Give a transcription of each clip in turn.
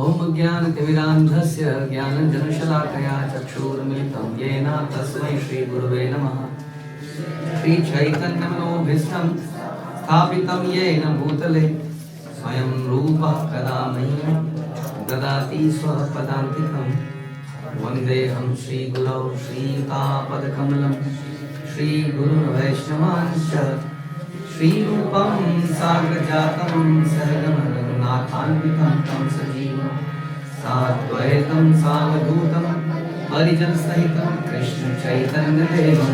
ओम ज्ञानतिमिरान्धस्य ज्ञानञ्जनशलाकया चक्षुरुन्मिलितं येन तस्मै श्रीगुरवे नमः। श्रीचैतन्यमनोभीष्टं स्थापितं येन भूतले स्वयं रूपः कदा मह्यं ददाति स्वपदान्तिकं। वन्देऽहं श्रीगुरौ श्रीयुतापदकमलं श्रीगुरुवैष्णवांश्च श्रीरूपं साग्रजातं सहगमरघुनाथान्वितं तं सजीवं साद्वैतं सावधूतं परिजनसहितं कृष्णचैतन्यदेवं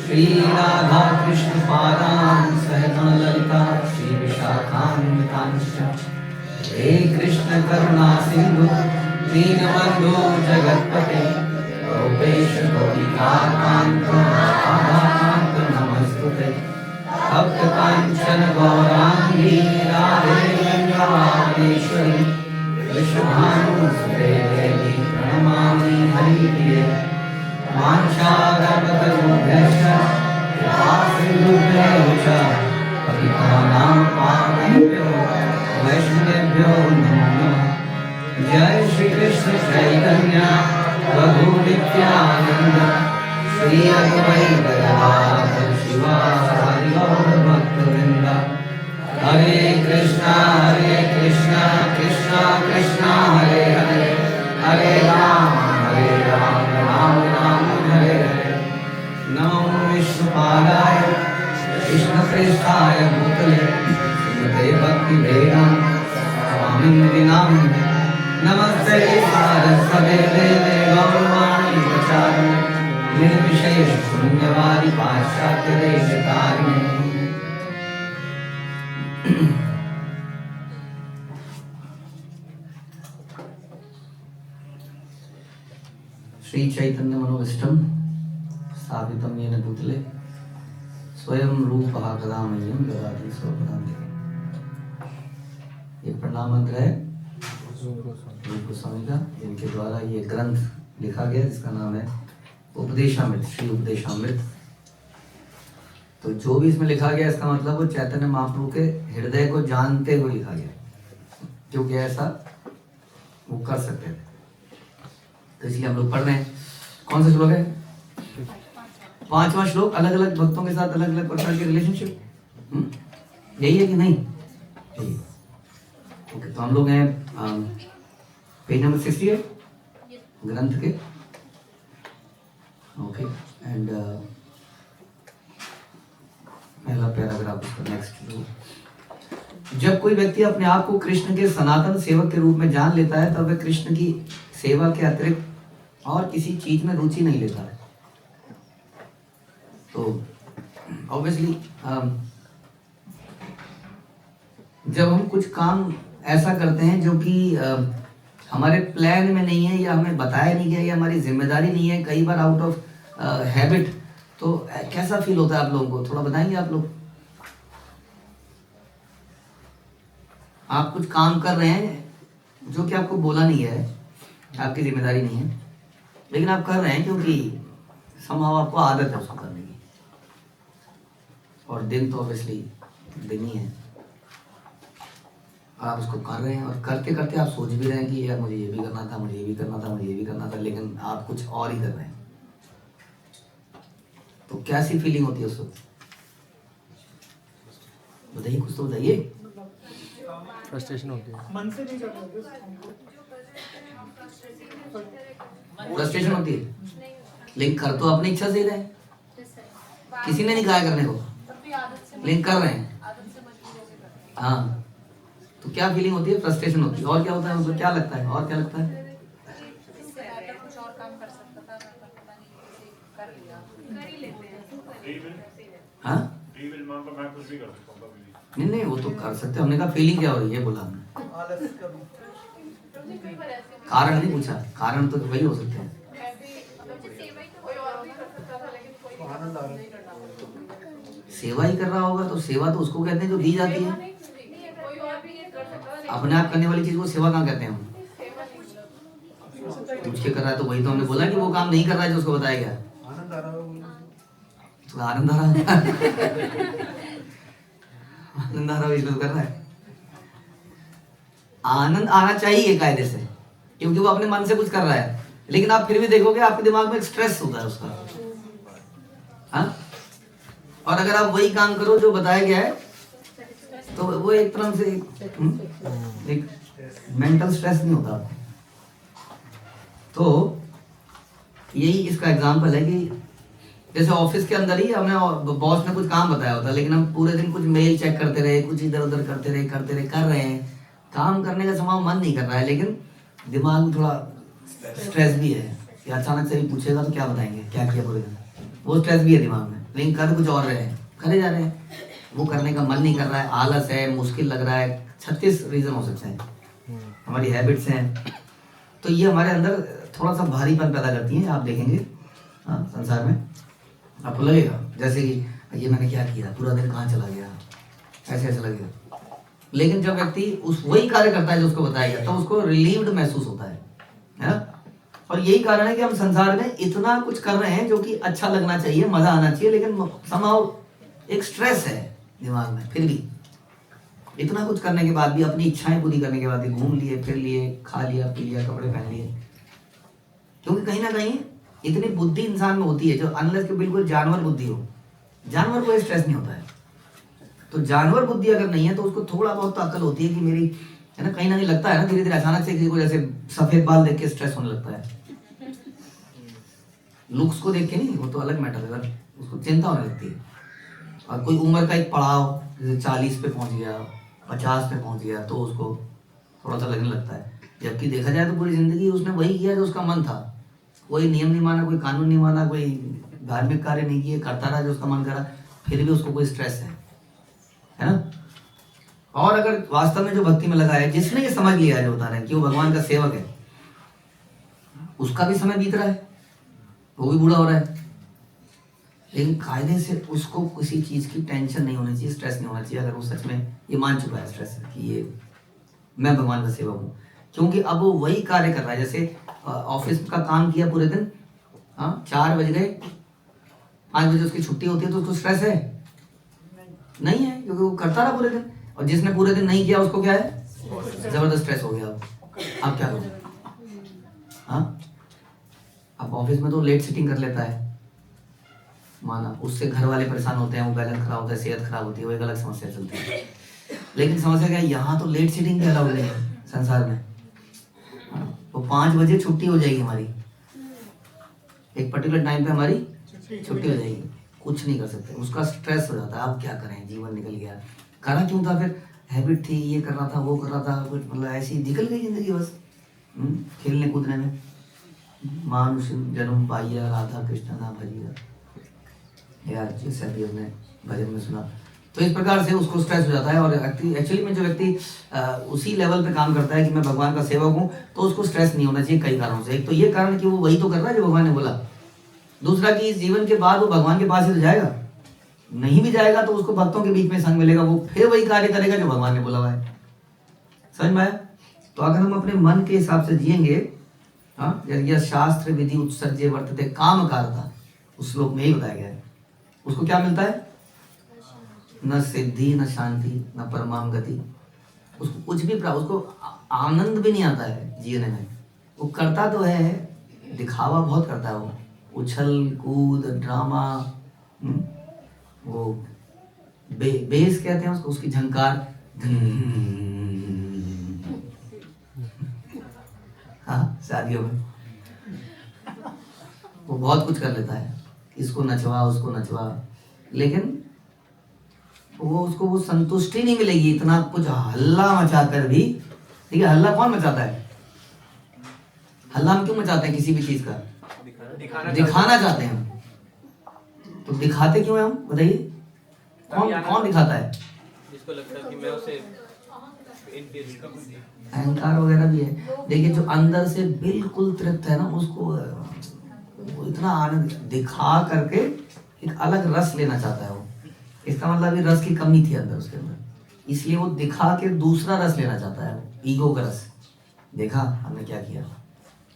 श्रीराधाकृष्णपादान् सहगणललिता श्रीविशाखान्वितांश्च। हे कृष्ण करुणा सिन्धु दीनबन्धो जगत्पते गोपेश गोपिकान्त राधाकान्त नमस्तुते। भक्तकाञ्चन गौराङ्गी राधे गङ्गाधरेश्वरी वृषभानुसुते देवी प्रणमामि हरिप्रिये। वाञ्छाकल्पतरुभ्यश्च कृपासिन्धुभ्यश्च च पतितानां पावनेभ्यो वैष्णवेभ्यो नमो नमः। जय श्री कृष्ण चैतन्य प्रभु नित्यानंद श्री अद्वैत गदाधर शिवासादि गौर भक्तवृंद। हरे कृष्णा कृष्णा कृष्णा हरे हरे हरे राम राम राम हरे हरे। नमो विष्णुपादाय कृष्णप्रेष्ठाय भूतले श्रीमते भक्तिवेदान्त स्वामिनिधि नामिने। नमस्ते सारस्वते देवे गौरवाणी प्रचारिणे निर्विशेष शून्यवादी पाश्चात्य देशतारिणे। श्री चैतन्य मनोभीष्टं स्थापितं येन भूतले स्वयं रूपः कदा मह्यं ददाति स्वपदान्तिकम्। ये प्रणाम मंत्र है रूप गोस्वामी का, इनके द्वारा ये ग्रंथ लिखा गया जिसका नाम है उपदेशामृत, श्री उपदेशामृत। तो जो भी इसमें लिखा गया इसका मतलब वो चैतन्य महाप्रभु के हृदय को जानते हुए लिखा गया, क्योंकि ऐसा वो कर सकते थे। तो इसलिए हम लोग पढ़ रहे हैं। कौन सा श्लोक है? 5वां श्लोक। अलग अलग भक्तों के साथ अलग अलग प्रकार के रिलेशनशिप, यही है कि नहीं? ओके, तो हम लोग हैं पेज नंबर 68 ग्रंथ के। ओके, एंड पहला पैराग्राफ इसका नेक्स्ट। जब कोई व्यक्ति अपने आप को कृष्ण के सनातन सेवक के रूप में जान लेता है तब वह कृष्ण की सेवा के अतिरिक्त और किसी चीज में रुचि नहीं लेता है। तो ऑब्वियसली जब हम कुछ काम ऐसा करते हैं जो कि हमारे प्लान में नहीं है या हमें बताया नहीं गया या हमारी जिम्मेदारी नहीं है, कई बार आउट ऑफ हैबिट, तो कैसा फील होता है आप लोगों को? थोड़ा बताएंगे आप लोग। आप कुछ काम कर रहे हैं जो कि आपको बोला नहीं है, आपकी जिम्मेदारी नहीं है, लेकिन आप कर रहे हैं क्योंकि somehow आपको आदत है उसको करने की, और दिन तो ऑब्वियसली दिन ही है। आप उसको कर रहे हैं और करते करते आप सोच भी रहे हैं कि यार मुझे ये भी करना था, मुझे ये भी करना था, मुझे ये भी करना था, लेकिन आप कुछ और ही कर रहे हैं। तो कैसी फीलिंग होती है उस वक्त? बताइए, कुछ तो बताइए। फ्रस्ट्रेशन होती है, मन से नहीं करते। फ्रस्ट्रेशन होती है, लेकिन कर तो अपनी इच्छा से ही रहे, किसी ने नहीं कहा करने को, लेकिन कर रहे हैं। हाँ, तो क्या फीलिंग होती है? फ्रस्ट्रेशन होती है। और क्या होता है? मतलब क्या लगता है? और क्या लगता है? हाँ, नहीं, वो तो कर सकते। हमने कहा फीलिंग क्या हो रही है, बोला हमने, कारण नहीं पूछा। कारण तो वही हो सकते हैं। सेवा ही कर रहा होगा तो सेवा तो उसको कहते हैं जो दी जाती है। अपने आप करने वाली चीज को सेवा कहाँ कहते हैं हम? पूछ के कर रहा है तो वही तो हमने बोला कि वो काम नहीं कर रहा है जो उसको बताया गया। तो आनंद आ रहा है, आनंद आ रहा है, इसमें कर रहा है। आनंद आना चाहिए कायदे से, क्योंकि वो अपने मन से कुछ कर रहा है, लेकिन आप फिर भी देखोगे आपके दिमाग में एक स्ट्रेस होता है उसका। हाँ, और अगर आप वही काम करो जो बताया गया है तो वो एक तरह से एक मेंटल स्ट्रेस नहीं होता आपको। तो यही इसका एग्जांपल है कि जैसे ऑफिस के अंदर ही हमने बॉस ने कुछ काम बताया होता है, लेकिन हम पूरे दिन कुछ मेल चेक करते रहे, कुछ इधर उधर करते रहे कर रहे हैं, काम करने का समय मन नहीं कर रहा है, लेकिन दिमाग में थोड़ा स्ट्रेस भी है कि अचानक से भी पूछेगा तो क्या बताएंगे, क्या किया पूरे दिन, वो स्ट्रेस भी है दिमाग में, लेकिन कर कुछ और रहे हैं, करे जा रहे हैं, वो करने का मन नहीं कर रहा है, आलस है, मुश्किल लग रहा है, 36 रीजन हो सकते हैं, हमारी हैबिट्स हैं। तो ये हमारे अंदर थोड़ा सा भारीपन पैदा करती हैं, आप देखेंगे हाँ संसार में आपको लगेगा जैसे कि ये मैंने क्या किया, पूरा दिन कहाँ चला गया, ऐसे ऐसे लगेगा। लेकिन जब व्यक्ति उस वही कार्य करता है जो उसको बताया गया, तो उसको रिलीव्ड महसूस होता है ना। और यही कारण है कि हम संसार में इतना कुछ कर रहे हैं जो कि अच्छा लगना चाहिए, मजा आना चाहिए, लेकिन समाव एक स्ट्रेस है दिमाग में। फिर भी इतना कुछ करने के बाद भी, अपनी इच्छाएं पूरी करने के बाद भी, घूम लिए, फिर लिए, खा लिया, पी लिया, कपड़े पहन लिए, क्योंकि कहीं ना कहीं इतनी बुद्धि इंसान में होती है जो अनलेस कि बिल्कुल जानवर बुद्धि हो, जानवर को स्ट्रेस नहीं होता है। तो जानवर बुद्धि अगर नहीं है तो उसको थोड़ा बहुत तो अकल होती है कि मेरी है ना, कहीं ना कहीं लगता है ना, धीरे धीरे अचानक से किसी को जैसे सफेद बाल देख के स्ट्रेस होने लगता है, लुक्स को देख के नहीं, वो तो अलग मैटर है, उसको चिंता होने लगती है। और कोई उम्र का एक पड़ाव जैसे 40 पे पहुंच गया, 50 पे पहुंच गया, तो उसको थोड़ा सा लगने लगता है। जबकि देखा जाए तो पूरी जिंदगी उसने वही किया जो उसका मन था, कोई नियम नहीं माना, कोई कानून नहीं माना, कोई धार्मिक कार्य नहीं किए, करता रहा जो उसका मन करा, फिर भी उसको कोई स्ट्रेस है ना। और अगर वास्तव में जो भक्ति में लगा है, जिसने ये समझ लिया है, जो बता रहे हैं कि वो भगवान का सेवक है, उसका भी समय बीत रहा है, वो भी बूढ़ा हो रहा है, लेकिन कायदे से उसको किसी चीज की टेंशन नहीं होनी चाहिए, स्ट्रेस नहीं होना चाहिए, अगर वो सच में ये मान चुका है स्ट्रेस कि ये मैं भगवान का सेवक हूँ। क्योंकि अब वो वही कार्य कर रहा है, जैसे ऑफिस का काम किया पूरे दिन, हाँ 4 बज गए, 5 बजे उसकी छुट्टी होती है, तो उसको स्ट्रेस है नहीं है, क्योंकि वो करता रहा पूरे दिन। और जिसने पूरे दिन नहीं किया उसको क्या है, जबरदस्त स्ट्रेस हो गया। अब क्या करूं, हाँ अब ऑफिस में तो लेट सिटिंग कर लेता है, माना उससे घर वाले परेशान होते हैं, वो बैलेंस खराब होता है, सेहत खराब होती है, वो एक अलग समस्या चलती है। लेकिन समस्या क्या है, यहाँ तो लेट सिटिंग भी अलाउड नहीं है संसार में। तो 5 बजे छुट्टी हो जाएगी हमारी, एक पर्टिकुलर टाइम पे हमारी छुट्टी हो जाएगी, कुछ नहीं कर सकते, उसका स्ट्रेस हो जाता है। अब क्या करें, जीवन निकल गया, करा क्यों था, फिर हैबिट थी, ये कर रहा था, वो कर रहा था, कुछ मतलब ऐसी निकल गई जिंदगी बस खेलने कूदने में। मानुष जन्म पाइया, राधा कृष्ण ना भजिया, यार जैसे अभी हमने भजन में सुना। तो इस प्रकार से उसको स्ट्रेस हो जाता है। और एक्चुअली में जो व्यक्ति उसी लेवल पे काम करता है कि मैं भगवान का सेवक हूँ, तो उसको स्ट्रेस नहीं होना चाहिए कई कारणों से। एक तो ये कारण कि वो वही तो कर रहा है जो भगवान ने बोला, दूसरा कि इस जीवन के बाद वो भगवान के पास ही तो जाएगा, नहीं भी जाएगा तो उसको भक्तों के बीच में संग मिलेगा, वो फिर वही कार्य करेगा जो भगवान ने बोला हुआ है। समझ में आया? तो अगर हम अपने मन के हिसाब से जिएंगे, हाँ यह शास्त्र विधि उत्सर्ज्य वर्तते काम कारता, उस श्लोक में ही बताया गया है। उसको क्या मिलता है, न सिद्धि, न शांति, न परमाम गति, उसको कुछ भी प्राप्त, उसको आनंद भी नहीं आता है जीने में। वो करता तो है, दिखावा बहुत करता है, वो उछल कूद ड्रामा, वो बेस कहते हैं उसको, उसकी झंकार, हाँ शादियों में वो बहुत कुछ कर लेता है, इसको नचवा उसको नचवा, लेकिन वो उसको वो संतुष्टि नहीं मिलेगी। इतना कुछ हल्ला मचाकर भी, ठीक है, हल्ला कौन मचाता है, हल्ला हम क्यों मचाते हैं किसी भी चीज का, दिखाना चाहते हैं हम। तो दिखाते क्यों हैं हम, बताइए, कौन दिखाता है, जिसको लगता है कि मैं उसे अहंकार वगैरह भी है। देखिए जो अंदर से बिल्कुल तृप्त है ना, उसको वो इतना आनंद दिखा करके एक अलग रस लेना चाहता है वो। इसका मतलब ये रस की कमी थी अंदर उसके अंदर, इसलिए वो दिखा के दूसरा रस लेना चाहता है, ईगो का रस। देखा हमने क्या किया,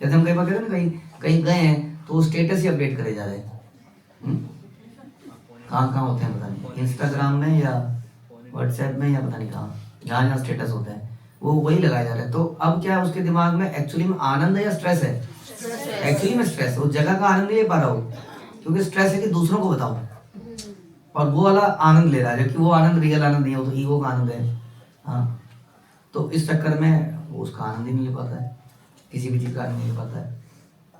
जैसे हम कई बार कहते हैं ना, कहीं गए हैं तो स्टेटस ही अपडेट करे जा रहे हैं। कहाँ होते हैं पता नहीं, इंस्टाग्राम में या व्हाट्सएप में या पता नहीं कहाँ, जहाँ स्टेटस होता है, वो वही लगाया जा रहा है। तो अब क्या है उसके दिमाग में, एक्चुअली में आनंद है या स्ट्रेस है? एक्चुअली में स्ट्रेस है, उस जगह का आनंद नहीं ले पा रहा हो, क्योंकि स्ट्रेस है कि दूसरों को बताओ, और वो वाला आनंद ले रहा है, जबकि वो आनंद रियल आनंद नहीं है, वो तो ईगो का आनंद है। हाँ, तो इस चक्कर में वो उसका आनंद ही नहीं ले पाता है, किसी भी चीज़ का आनंद नहीं ले पाता है।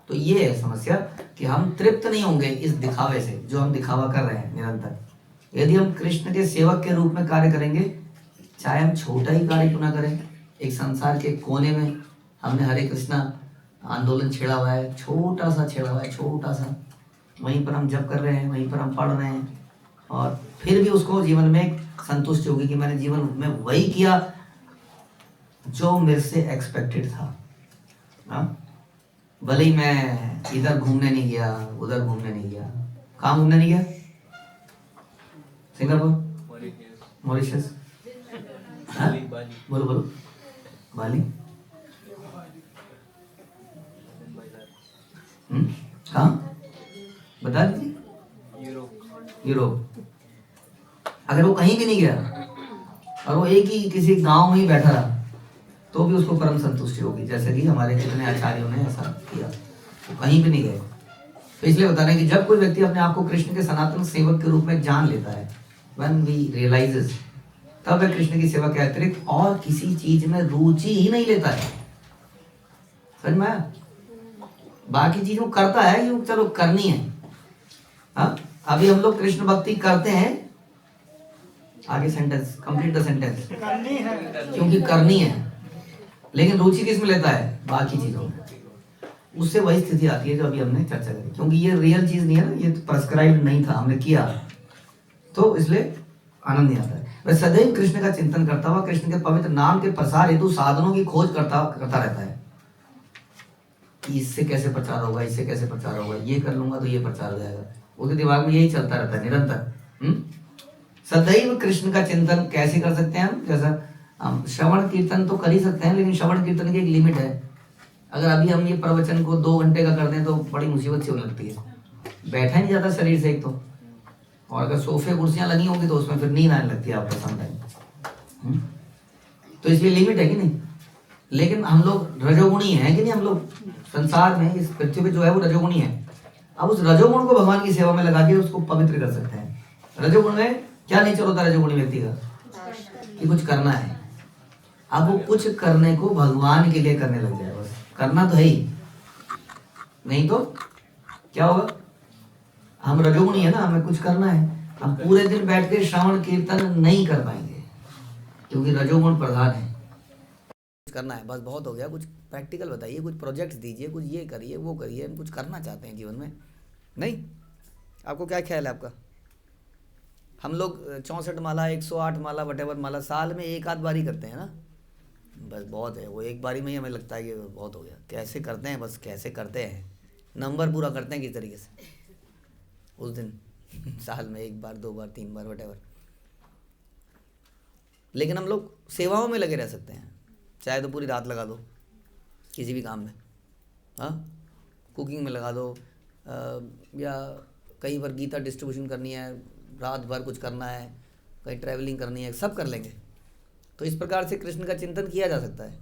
तो ये है समस्या कि हम तृप्त नहीं होंगे इस दिखावे से, जो हम दिखावा कर रहे हैं निरंतर। यदि हम कृष्ण के सेवक के रूप में कार्य करेंगे, चाहे हम छोटा ही कार्य क्यों ना करें, एक संसार के कोने में हमने हरे कृष्णा आंदोलन छेड़ा हुआ है, छोटा सा छेड़ा हुआ है, छोटा सा, वहीं पर हम जप कर रहे हैं, वहीं पर हम पढ़ रहे हैं, और फिर भी उसको जीवन में संतुष्टि होगी कि मैंने जीवन में वही किया जो मेरे से एक्सपेक्टेड था। हाँ, भले ही मैं इधर घूमने नहीं गया, उधर घूमने नहीं गया। कहाँ घूमने नहीं गया? सिंगापुर, मॉरिशस, बोलो बोलो, बाली, कहाँ बता दीजिए? यूरोप। अगर वो कहीं भी नहीं गया और वो एक ही किसी गांव में ही बैठा रहा, तो भी उसको परम संतुष्टि होगी, जैसे कि हमारे कितने आचार्यों ने ऐसा किया, वो कहीं भी नहीं गए। तो इसलिए बता रहे हैं कि जब कोई व्यक्ति अपने आप को कृष्ण के सनातन सेवक के रूप में जान लेता है, when we realizes, तब वह कृष्ण की सेवा के अतिरिक्त और किसी चीज में रुचि ही नहीं लेता है। समझ में आया? बाकी चीजों करता है क्योंकि चलो करनी है। हाँ, अभी हम लोग कृष्ण भक्ति करते हैं, आगे सेंटेंस कंप्लीट द सेंटेंस, क्योंकि करनी है, लेकिन रुचि किस में लेता है? बाकी चीजों में। उससे वही स्थिति आती है जो अभी हमने चर्चा करी, क्योंकि ये रियल चीज नहीं है ना, ये प्रेस्क्राइब नहीं था, हमने किया, तो इसलिए आनंद नहीं आता है। वह सदैव कृष्ण का चिंतन करता हुआ कृष्ण के पवित्र नाम के प्रसार हेतु साधनों की खोज करता रहता है कि इससे कैसे प्रचार होगा, इससे कैसे प्रचार होगा, ये कर लूंगा तो ये प्रचार हो जाएगा। उसके दिमाग में यही चलता रहता है निरंतर। सदैव कृष्ण का चिंतन कैसे कर सकते हैं हम? जैसा हम श्रवण कीर्तन तो कर ही सकते हैं, लेकिन श्रवण कीर्तन की एक लिमिट है। अगर अभी हम ये प्रवचन को 2 घंटे का कर दें तो बड़ी मुसीबत सी होने लगती है, बैठा नहीं जाता शरीर से एक तो, और अगर सोफे कुर्सियां लगी होंगी तो उसमें फिर नींद आने लगती है आपको समटाइम। तो इसलिए लिमिट है कि नहीं? लेकिन हम लोग रजोगुणी हैं कि नहीं? हम लोग संसार में इस पृथ्वी पे जो है वो रजोगुणी है। अब उस रजोगुण को भगवान की सेवा में लगा के उसको पवित्र कर सकते हैं। रजोगुण में क्या नेचर होता है रजोगुणी व्यक्ति का? कि कुछ करना है। अब वो कुछ करने को भगवान के लिए करने लग जाए, बस करना तो है ही, नहीं तो क्या होगा? हम रजोगुणी है ना, हमें कुछ करना है, हम पूरे दिन बैठ के श्रवण कीर्तन नहीं कर पाएंगे क्योंकि रजोगुण प्रधान है। कुछ करना है, बस बहुत हो गया, कुछ प्रैक्टिकल बताइए, कुछ प्रोजेक्ट्स दीजिए, कुछ ये करिए वो करिए, हम कुछ करना चाहते हैं जीवन में। नहीं, आपको क्या ख्याल है आपका? हम लोग 64 माला, 108 माला, वटेवर माला साल में एक आध बारी करते हैं ना, बस बहुत है। वो एक बारी में ही हमें लगता है कि बहुत हो गया। कैसे करते हैं? बस कैसे करते हैं, नंबर पूरा करते हैं किस तरीके से उस दिन साल में 1 बार 2 बार 3 बार वटेवर। लेकिन हम लोग सेवाओं में लगे रह सकते हैं, चाहे तो पूरी रात लगा दो किसी भी काम में, हाँ, कुकिंग में लगा दो, या कई बार गीता डिस्ट्रीब्यूशन करनी है, रात भर कुछ करना है, कहीं ट्रैवलिंग करनी है, सब कर लेंगे। तो इस प्रकार से कृष्ण का चिंतन किया जा सकता है,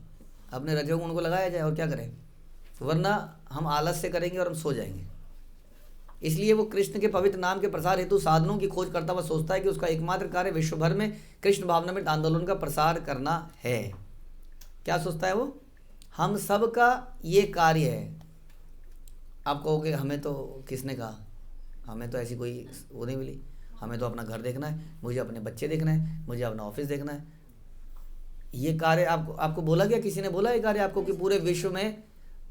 अपने रजोगुण को लगाया जाए, और क्या करें, वरना हम आलस से करेंगे और हम सो जाएंगे। इसलिए वो कृष्ण के पवित्र नाम के प्रसार हेतु साधनों की खोज करता हुआ सोचता है कि उसका एकमात्र कार्य विश्व भर में कृष्ण भावनामृत आंदोलन का प्रसार करना है। क्या सोचता है वो? हम सब का ये कार्य है। आप कहोगे हमें तो किसने कहा, हमें तो ऐसी कोई वो नहीं मिली, हमें तो अपना घर देखना है, मुझे अपने बच्चे देखना है, मुझे अपना ऑफिस देखना है। ये कार्य आपको बोला गया? किसी ने बोला ये कार्य आपको कि पूरे विश्व में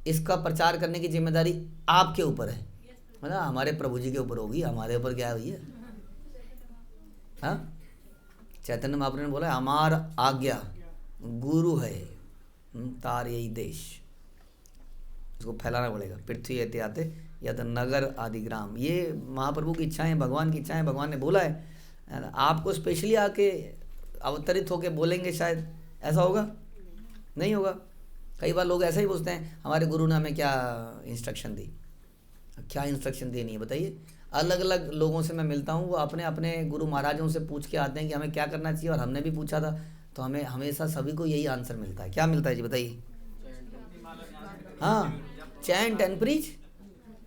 इसका प्रचार करने की जिम्मेदारी आपके ऊपर है? मतलब हमारे प्रभु जी के ऊपर होगी, हमारे ऊपर क्या हुई है? हाँ, चैतन्य महाप्रभु ने बोला हमार आज्ञा गुरु है तार यही देश, इसको फैलाना पड़ेगा। पृथ्वी एत्याते यद नगर आदि ग्राम, ये महाप्रभु की इच्छाएं, भगवान की इच्छाएं, भगवान ने बोला है। आपको स्पेशली आके अवतरित होके बोलेंगे शायद ऐसा होगा? नहीं होगा। कई बार लोग ऐसा ही पूछते हैं हमारे गुरु ने हमें क्या इंस्ट्रक्शन दी। क्या इंस्ट्रक्शन देनी है बताइए? अलग अलग लोगों से मैं मिलता हूँ, वो अपने अपने गुरु महाराजों से पूछ के आते हैं कि हमें क्या करना चाहिए, और हमने भी पूछा था तो हमें हमेशा सभी को यही आंसर मिलता है। क्या मिलता है जी बताइए? हाँ, चैंट एंड प्रीच।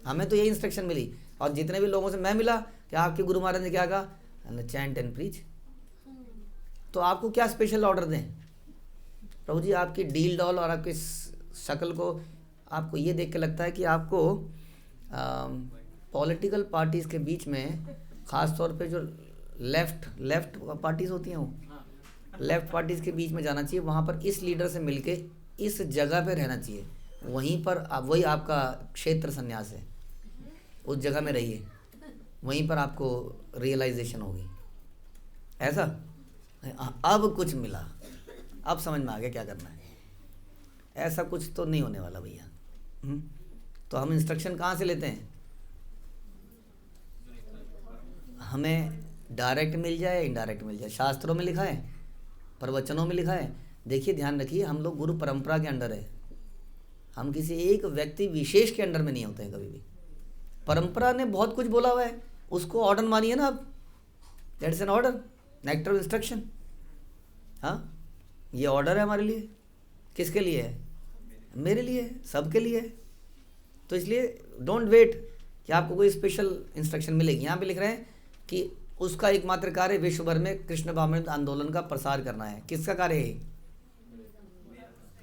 हमें तो यही इंस्ट्रक्शन मिली, और जितने भी लोगों से मैं मिला कि आपके गुरु महाराज ने क्या कहा, चैंट एंड प्रीच। तो आपको क्या स्पेशल ऑर्डर दें प्रभु जी? आपकी डील डॉल और आपकी शक्ल को आपको ये देख के लगता है कि आपको पॉलिटिकल पार्टीज़ के बीच में, ख़ास तौर पे जो लेफ्ट पार्टीज़ होती हैं, वो लेफ्ट पार्टीज़ के बीच में जाना चाहिए, वहाँ पर इस लीडर से मिलके इस जगह पे रहना चाहिए, वहीं पर वही आपका क्षेत्र संन्यास है, उस जगह में रहिए, वहीं पर आपको रियलाइजेशन होगी। ऐसा अब कुछ मिला, अब समझ में आ गया क्या करना है। ऐसा कुछ तो नहीं होने वाला भैया। तो हम इंस्ट्रक्शन कहाँ से लेते हैं? हमें डायरेक्ट मिल जाए, इनडायरेक्ट मिल जाए। शास्त्रों में लिखा है, प्रवचनों में लिखा है। देखिए, ध्यान रखिए, हम लोग गुरु परंपरा के अंडर है, हम किसी एक व्यक्ति विशेष के अंडर में नहीं होते हैं कभी भी। परंपरा ने बहुत कुछ बोला हुआ है, उसको ऑर्डर मानिए ना आप। That's an order, nectar of instruction. हाँ, ये ऑर्डर है हमारे लिए। किसके लिए है? मेरे लिए, सबके लिए। तो इसलिए डोंट वेट कि आपको कोई स्पेशल इंस्ट्रक्शन मिलेगी। यहाँ पे लिख रहे हैं कि उसका एकमात्र कार्य विश्व भर में कृष्ण भावनामृत आंदोलन का प्रसार करना है। किसका कार्य है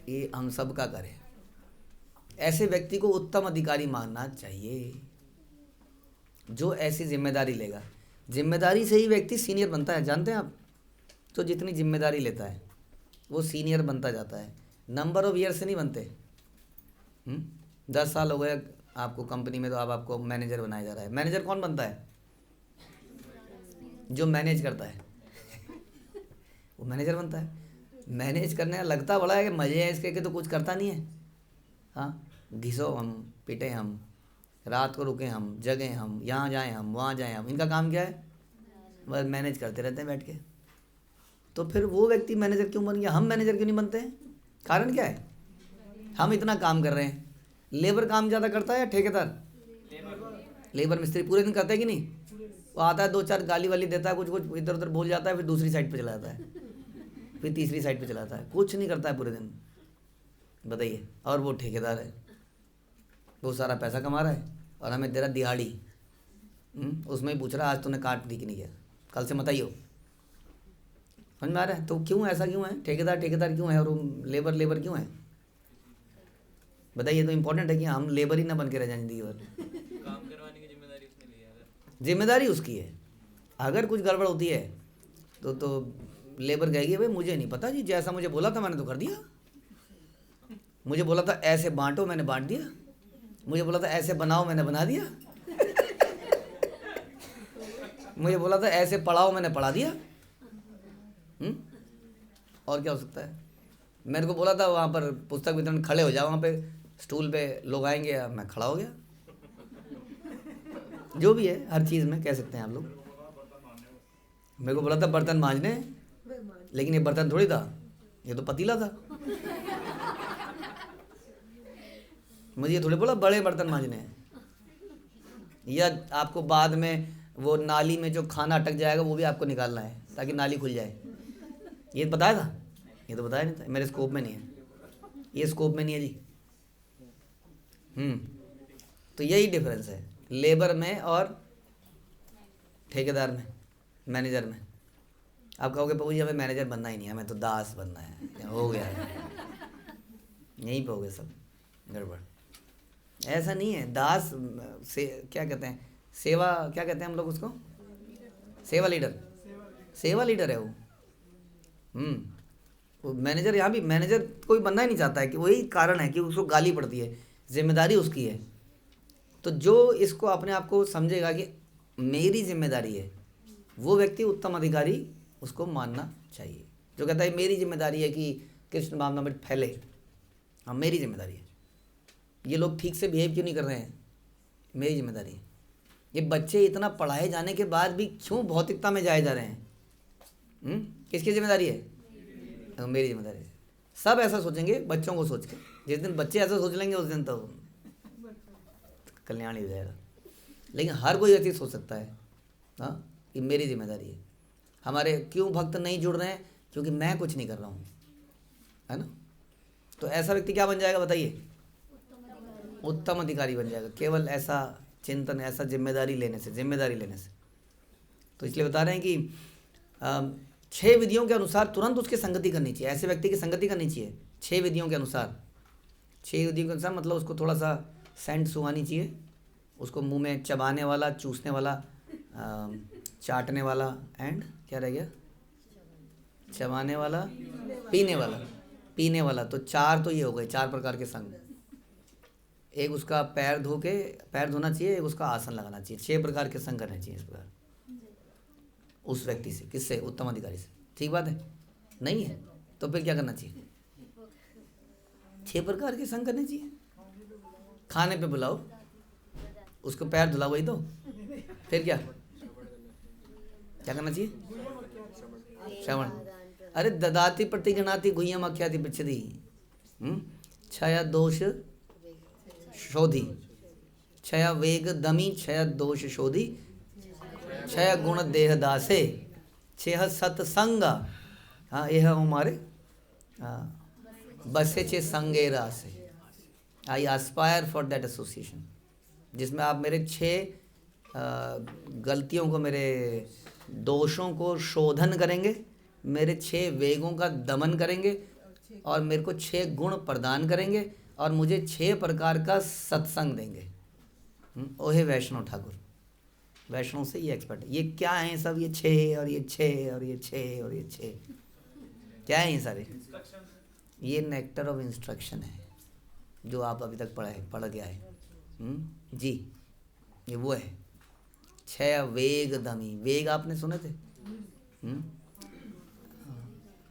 ये? हम सब का कार्य है। ऐसे व्यक्ति को उत्तम अधिकारी मानना चाहिए जो ऐसी जिम्मेदारी लेगा। जिम्मेदारी से ही व्यक्ति सीनियर बनता है, जानते हैं आप? तो जितनी जिम्मेदारी लेता है वो सीनियर बनता जाता है, नंबर ऑफ ईयर से नहीं बनते। 10 साल हो गए आपको कंपनी में, तो अब आपको मैनेजर बनाया जा रहा है। मैनेजर कौन बनता है? जो मैनेज करता है वो मैनेजर बनता है। मैनेज करने का लगता बड़ा है कि मज़े हैं इसके, कि तो कुछ करता नहीं है। हाँ, घिसो हम, पिटे हम, रात को रुके हम, जगें हम, यहाँ जाएं हम, वहाँ जाएं हम। इनका काम क्या है? बस मैनेज करते रहते हैं बैठ के। तो फिर वो व्यक्ति मैनेजर क्यों बन गया? हम मैनेजर क्यों नहीं बनते हैं? कारण क्या है? हम इतना काम कर रहे हैं। लेबर काम ज़्यादा करता है या ठेकेदार? लेबर मिस्त्री पूरे दिन करता है कि नहीं? वो आता है, 2-4 गाली वाली देता है, कुछ कुछ इधर उधर बोल जाता है, फिर दूसरी साइड पे चला जाता है, फिर तीसरी साइड पे चला जाता है, कुछ नहीं करता है पूरे दिन। बताइए। और वो ठेकेदार है, वो सारा पैसा कमा रहा है और हमें दे रहा दिहाड़ी। उसमें ही पूछ रहा आज तूने काट दी कि नहीं किया, कल से मत आइयो। समझ में आ रहा है? तो क्यों ऐसा क्यों है? ठेकेदार ठेकेदार क्यों है और लेबर लेबर क्यों है? बताइए। तो इम्पोर्टेंट है कि हम लेबर ही ना बन के रह जाए जिंदगी भर। काम करवाने की जिम्मेदारी उसने ली है। जिम्मेदारी उसकी है। अगर कुछ गड़बड़ होती है तो लेबर कहेगी भाई मुझे नहीं पता जी, जैसा मुझे बोला था मैंने तो कर दिया। मुझे बोला था ऐसे बांटो, मैंने बांट दिया। मुझे बोला था ऐसे बनाओ, मैंने बना दिया। मुझे बोला था ऐसे पढ़ाओ, मैंने पढ़ा दिया। और क्या हो सकता है? मेरे को बोला था वहाँ पर पुस्तक वितरण खड़े हो जाओ, वहाँ पे स्टूल पे लोग आएंगे, मैं खड़ा हो गया। जो भी है, हर चीज़ में कह सकते हैं आप लोग। मेरे को बोला था बर्तन मांजने, लेकिन ये बर्तन थोड़ी था, ये तो पतीला था। मुझे ये थोड़ी बोला बड़े बर्तन मांजने हैं, या आपको बाद में वो नाली में जो खाना अटक जाएगा वो भी आपको निकालना है ताकि नाली खुल जाए। ये बताया था? ये तो बताया नहीं था, मेरे स्कोप में नहीं है, ये स्कोप में नहीं है जी। तो यही डिफरेंस है लेबर में और ठेकेदार में, मैनेजर में। आप कहोगे प्रभु जी हमें मैनेजर बनना ही नहीं है, हमें तो दास बनना है। हो गया है, यहीं पे हो गए सब गड़बड़। ऐसा नहीं है। दास से क्या कहते हैं? सेवा, क्या कहते हैं हम लोग उसको? सेवा लीडर। सेवा लीडर है वो। वो मैनेजर, यहाँ भी मैनेजर कोई बनना ही नहीं चाहता है, कि वही कारण है कि उसको गाली पड़ती है, जिम्मेदारी उसकी है। तो जो इसको अपने आप को समझेगा कि मेरी जिम्मेदारी है, वो व्यक्ति उत्तम अधिकारी उसको मानना चाहिए। जो कहता है मेरी जिम्मेदारी है कि कृष्ण भावनामृत फैले, हाँ मेरी जिम्मेदारी है। ये लोग ठीक से बिहेव क्यों नहीं कर रहे हैं? मेरी जिम्मेदारी है। ये बच्चे इतना पढ़ाए जाने के बाद भी क्यों भौतिकता में जाए जा रहे हैं? किसकी जिम्मेदारी है? तो मेरी जिम्मेदारी है। सब ऐसा सोचेंगे बच्चों को सोच के। जिस दिन बच्चे ऐसा सोच लेंगे उस दिन तो कल्याण ही हो जाएगा। लेकिन हर कोई ऐसी सोच सकता है हाँ कि मेरी जिम्मेदारी है। हमारे क्यों भक्त नहीं जुड़ रहे हैं? क्योंकि मैं कुछ नहीं कर रहा हूँ, है ना। तो ऐसा व्यक्ति क्या बन जाएगा बताइए? उत्तम अधिकारी बन जाएगा, केवल ऐसा चिंतन, ऐसा जिम्मेदारी लेने से। तो इसलिए बता रहे हैं कि 6 विधियों के अनुसार तुरंत उसकी संगति करनी चाहिए, ऐसे व्यक्ति की संगति करनी चाहिए 6 विधियों के अनुसार। 6 विधियों के अनुसार मतलब उसको थोड़ा सा सेंट सुहानी चाहिए, उसको मुंह में चबाने वाला, चूसने वाला, चाटने वाला, एंड क्या रह गया? चबाने वाला, पीने वाला। तो 4 तो ये हो गए, 4 प्रकार के संग। एक उसका पैर धोना चाहिए, एक उसका आसन लगाना चाहिए। 6 प्रकार के संग करने चाहिए इस प्रकार उस व्यक्ति से। किससे? उत्तम अधिकारी से। ठीक बात है? नहीं है तो फिर क्या करना चाहिए? 6 प्रकार के संग करने चाहिए। खाने पे बुलाओ, उसको पैर धुलाओ, वही तो। फिर क्या करना चाहिए? श्रवण। अरे ददाति प्रतिगणाति गुह्यम आख्याति पृच्छति, क्षय दोष शोधि, क्षय वेग दमी, क्षय दोष शोधि, क्षय गुण देह दासे, 6 सत्संग। हाँ, यह हमारे बसे 6 संगे रासे। I aspire for that association, जिसमें आप मेरे 6 गलतियों को, मेरे दोषों को शोधन करेंगे, मेरे 6 वेगों का दमन करेंगे, और मेरे को 6 गुण प्रदान करेंगे, और मुझे 6 प्रकार का सत्संग देंगे। ओहे वैष्णव ठाकुर, वैष्णव से ये एक्सपर्ट है। ये क्या है सब? ये 6 और ये 6 और ये 6 और ये 6 क्या है ये सारे? ये नेक्टर ऑफ इंस्ट्रक्शन है जो आप अभी तक पढ़ गया है। जी, ये वो है। 6 वेग दमी। वेग आपने सुने थे?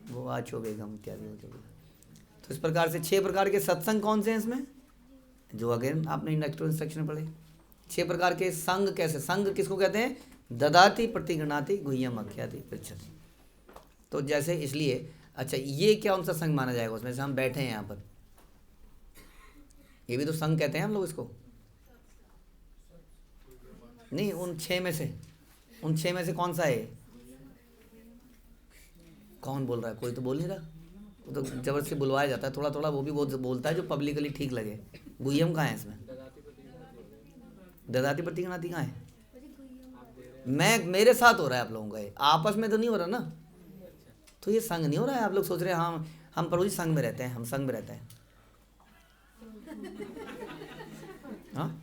वो आचो वेगम इत्यादि हो जाएगा। तो इस प्रकार से 6 प्रकार के सत्संग कौन से हैं इसमें? जो अगेन आपने नेक्टर इंस्ट्रक्शन पढ़े। 6 प्रकार के संग कैसे? संग किसको कहते हैं? ददाति प्रतिगणाति गुह्यम आख्याति पृच्छति। तो जैसे इसलिए, अच्छा ये क्या उनसा संग माना जाएगा उसमें से? हम बैठे हैं यहाँ पर, ये भी तो संग कहते हैं हम लोग इसको। नहीं, उन 6 में से कौन सा है? कौन बोल रहा है? कोई तो बोल नहीं रहा। वो तो जबरदस्ती बुलवाया जाता है, थोड़ा थोड़ा वो भी बहुत बोलता है जो पब्लिकली ठीक लगे। गुह्यम कहाँ है इसमें? ददाति प्रतिगणाति कहाँ है? मेरे साथ हो रहा है आप लोगों का, आपस में तो नहीं हो रहा ना। तो ये संग नहीं हो रहा है। आप लोग सोच रहे हैं हम प्रभु जी संग में रहते हैं, हम संग में रहते हैं। हाँ,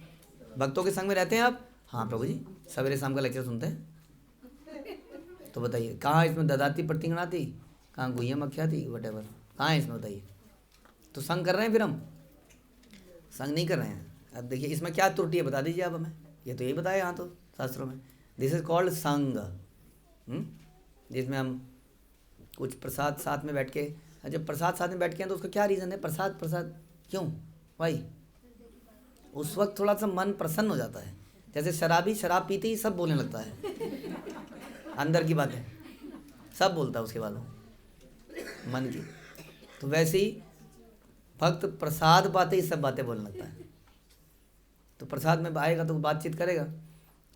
भक्तों के संग में रहते हैं आप? हाँ प्रभु जी, सवेरे शाम का लेक्चर सुनते हैं। तो बताइए कहाँ इसमें ददाति प्रतिगणाति, कहाँ गुह्यम आख्याति, वटेवर कहाँ है इसमें बताइए? तो संग कर रहे हैं फिर हम? संग नहीं कर रहे हैं। अब देखिए इसमें क्या त्रुटि है, बता दीजिए आप हमें। ये तो यही बताया यहाँ तो शास्त्रों में, दिस इज कॉल्ड संग। जिसमें हम कुछ प्रसाद साथ में बैठ के, जब प्रसाद साथ में बैठ के हैं तो उसका क्या रीज़न है? प्रसाद क्यों भाई? उस वक्त थोड़ा सा मन प्रसन्न हो जाता है। जैसे शराबी शराब पीते ही सब बोलने लगता है, अंदर की बातें सब बोलता है उसके बाद मन की। तो वैसे ही भक्त प्रसाद पाते ही सब बातें बोलने लगता है। तो प्रसाद में आएगा तो बातचीत करेगा,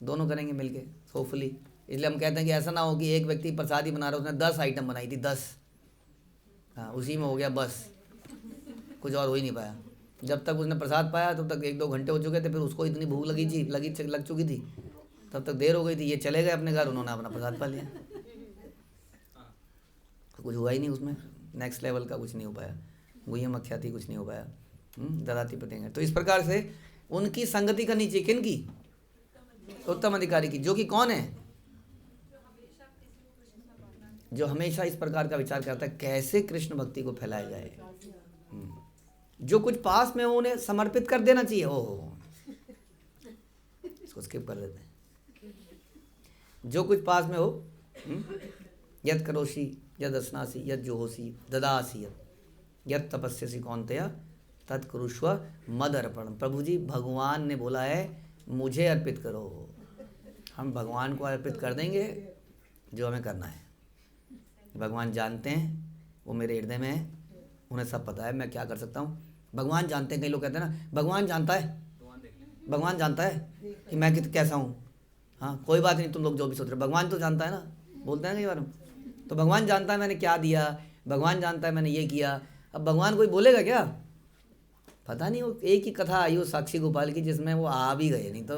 दोनों करेंगे मिलके होपफुली। इसलिए हम कहते हैं कि ऐसा ना हो कि एक व्यक्ति प्रसाद ही बना रहा है, उसने 10 आइटम बनाई थी, 10, हाँ उसी में हो गया बस, कुछ और हो ही नहीं पाया। जब तक उसने प्रसाद पाया तब तक 1-2 घंटे हो चुके थे, फिर उसको इतनी भूख लग चुकी थी, तब तक देर हो गई थी। ये चले गए अपने घर, उन्होंने अपना प्रसाद पा लिया, तो कुछ हुआ ही नहीं उसमें, नेक्स्ट लेवल का कुछ नहीं हो पाया, गुह्यम आख्याति कुछ नहीं हो पाया, ददाति प्रतिगणाति। तो इस प्रकार से उनकी संगति करनी चाहिए। किनकी? उत्तम अधिकारी की, जो कि कौन है? जो हमेशा इस प्रकार का विचार करता है कैसे कृष्ण भक्ति को फैलाया जाए। जो कुछ पास में हो उन्हें समर्पित कर देना चाहिए। ओह, इसको स्किप कर देते हैं। जो कुछ पास में हो, यद करोषि यद अस्नासि यद जोहोसि ददासि यद तपस्यसि कौन्तेय तत् कुरुष्व मद अर्पण। प्रभु जी भगवान ने बोला है मुझे अर्पित करो, हम भगवान को अर्पित कर देंगे जो हमें करना है। भगवान जानते हैं, वो मेरे हृदय में है, उन्हें सब पता है मैं क्या कर सकता हूँ। भगवान जानते हैं, कई लोग कहते हैं ना भगवान जानता है कि मैं कैसा हूँ। हाँ कोई बात नहीं, तुम लोग जो भी सोच रहे हो, भगवान तो जानता है ना, बोलते हैं कई बार। तो भगवान जानता है मैंने क्या दिया, भगवान जानता है मैंने ये किया। अब भगवान कोई बोलेगा क्या? पता नहीं, वो एक ही कथा आई वो साक्षी गोपाल की जिसमें वो आ भी गए, नहीं तो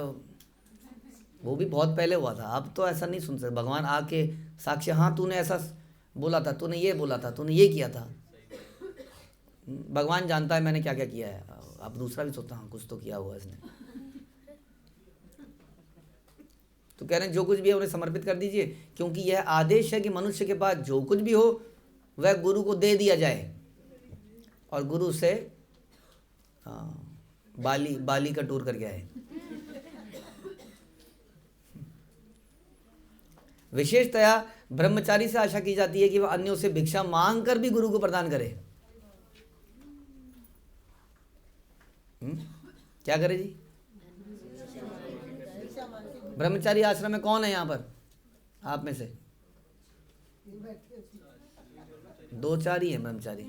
वो भी बहुत पहले हुआ था। अब तो ऐसा नहीं सुन सकते, भगवान आके साक्षी, हाँ तूने ऐसा बोला था, तूने ये बोला था, तूने ये किया था। भगवान जानता है मैंने क्या क्या किया है। अब दूसरा भी सोचता, हाँ कुछ तो किया हुआ इसने। तो कह रहे हैं जो कुछ भी है उन्हें समर्पित कर दीजिए, क्योंकि यह आदेश है कि मनुष्य के पास जो कुछ भी हो वह गुरु को दे दिया जाए। और गुरु से बाली का टूर करके आए। विशेषतया ब्रह्मचारी से आशा की जाती है कि वह अन्यों से भिक्षा मांग कर भी गुरु को प्रदान करे। क्या करे जी? ब्रह्मचारी आश्रम में कौन है यहाँ पर आप में से? 2-4 ही हैं ब्रह्मचारी,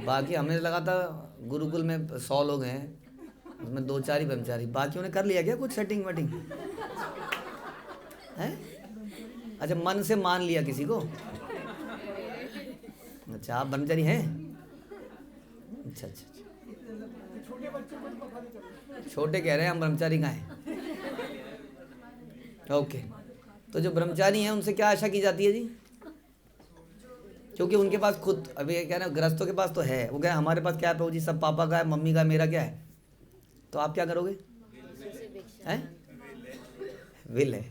बाकी हमें लगा था गुरुकुल में 100 लोग हैं, उसमें 2-4 ही ब्रह्मचारी। बाकी उन्हें कर लिया क्या कुछ सेटिंग वेटिंग है? अच्छा, मन से मान लिया किसी को? अच्छा, आप ब्रह्मचारी हैं? अच्छा अच्छा, छोटे कह रहे हैं हम ब्रह्मचारी कहाँ हैं? ओके, तो जो ब्रह्मचारी हैं उनसे क्या आशा की जाती है जी? क्योंकि उनके पास खुद, अभी कह रहे हैं गृहस्थों के पास तो है, वो कह हमारे पास क्या है प्रभु जी, सब पापा का है, मम्मी का है, मेरा क्या है? तो आप क्या करोगे? हैं? विल है,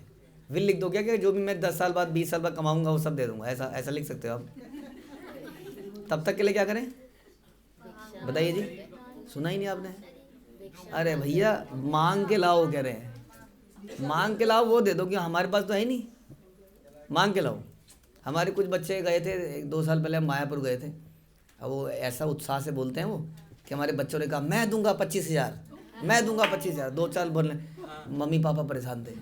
विल लिख दो क्या, जो भी मैं 10 साल बाद 20 साल बाद कमाऊंगा वो सब दे दूंगा, ऐसा ऐसा लिख सकते हो आप। तब तक के लिए क्या करें बताइए जी? सुना ही नहीं आपने? अरे भैया मांग के लाओ, कह रहे हैं मांग के लाओ, वो दे दो कि हमारे पास तो है ही नहीं, मांग के लाओ। हमारे कुछ बच्चे गए थे 1-2 साल पहले, हम मायापुर गए थे। अब वो ऐसा उत्साह से बोलते हैं वो कि हमारे बच्चों ने कहा मैं दूंगा 25,000, मैं दूंगा 25,000। 2 साल बोलने, मम्मी पापा परेशान थे,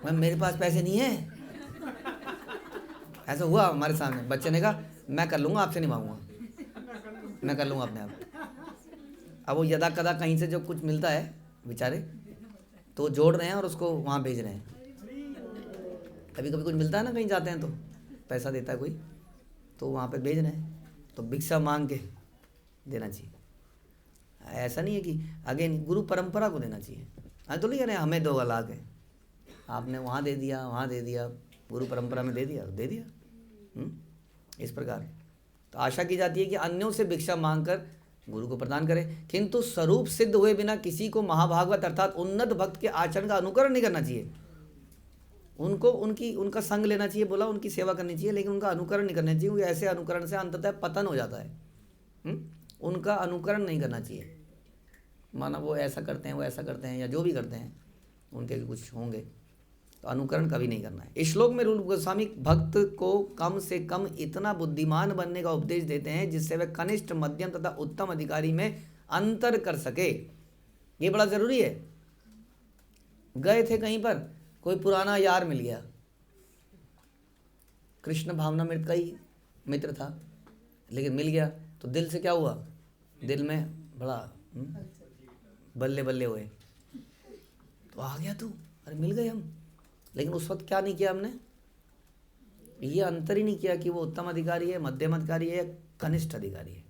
मैं मेरे पास पैसे नहीं है। ऐसा हुआ हमारे सामने, बच्चे ने कहा मैं कर लूँगा, आपसे नहीं मांगूंगा, मैं कर लूँगा अपने आप। अब वो यदा कदा कहीं से जो कुछ मिलता है बेचारे तो जोड़ रहे हैं और उसको वहाँ भेज रहे हैं। कभी कभी कुछ मिलता है ना, कहीं जाते हैं तो पैसा देता है कोई, तो वहाँ पे भेज रहे हैं। तो भिक्षा मांग के देना चाहिए, ऐसा नहीं है कि अगेन गुरु परंपरा को देना चाहिए। आज तो नहीं कह रहे हमें 2 लाख है, आपने वहाँ दे दिया, वहाँ दे दिया, गुरु परंपरा में दे दिया। इस प्रकार तो आशा की जाती है कि अन्यों से भिक्षा मांगकर गुरु को प्रदान करें, किंतु स्वरूप सिद्ध हुए बिना किसी को महाभागवत अर्थात उन्नत भक्त के आचरण का अनुकरण नहीं करना चाहिए। उनको उनका संग लेना चाहिए, बोला उनकी सेवा करनी चाहिए, लेकिन उनका अनुकरण नहीं करना चाहिए, क्योंकि ऐसे अनुकरण से अंततः पतन हो जाता है। उनका अनुकरण नहीं करना चाहिए, माना वो ऐसा करते हैं, वो ऐसा करते हैं, या जो भी करते हैं उनके भी कुछ होंगे, तो अनुकरण कभी नहीं करना है। इस श्लोक में रूप गोस्वामी भक्त को कम से कम इतना बुद्धिमान बनने का उपदेश देते हैं जिससे वह कनिष्ठ, मध्यम तथा उत्तम अधिकारी में अंतर कर सके। ये बड़ा जरूरी है। गए थे कहीं पर, कोई पुराना यार मिल गया, कृष्ण भावनामृत का ही मित्र था, लेकिन मिल गया तो दिल से क्या हुआ, दिल में बड़ा बल्ले बल्ले हुए, तो आ गया तू, अरे मिल गए हम। लेकिन उस वक्त क्या नहीं किया हमने, ये अंतर ही नहीं किया कि वो उत्तम अधिकारी है, मध्यम अधिकारी है, कनिष्ठ अधिकारी है।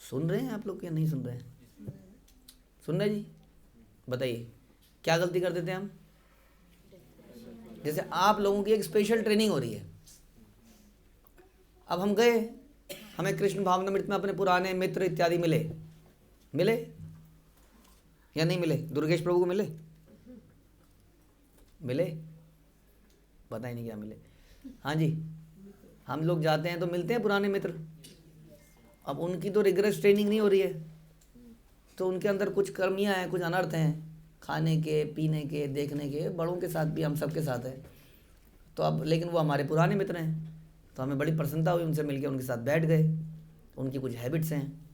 सुन रहे हैं आप लोग या नहीं सुन रहे हैं? सुन रहे जी? बताइए क्या गलती कर देते हैं हम? जैसे आप लोगों की एक स्पेशल ट्रेनिंग हो रही है, अब हम गए, हमें कृष्ण भावनामृत में अपने पुराने मित्र इत्यादि मिले या नहीं मिले? दुर्गेश प्रभु को मिले पता ही नहीं क्या मिले। हाँ जी, हम लोग जाते हैं तो मिलते हैं पुराने मित्र। अब उनकी तो रिगरस ट्रेनिंग नहीं हो रही है, तो उनके अंदर कुछ कर्मियाँ हैं, कुछ अनर्थ हैं, खाने के, पीने के, देखने के, बड़ों के साथ भी, हम सबके साथ है। तो अब लेकिन वो हमारे पुराने मित्र हैं, तो हमें बड़ी प्रसन्नता हुई उनसे मिलकर, उनके साथ बैठ गए। उनकी कुछ हैबिट्स हैं,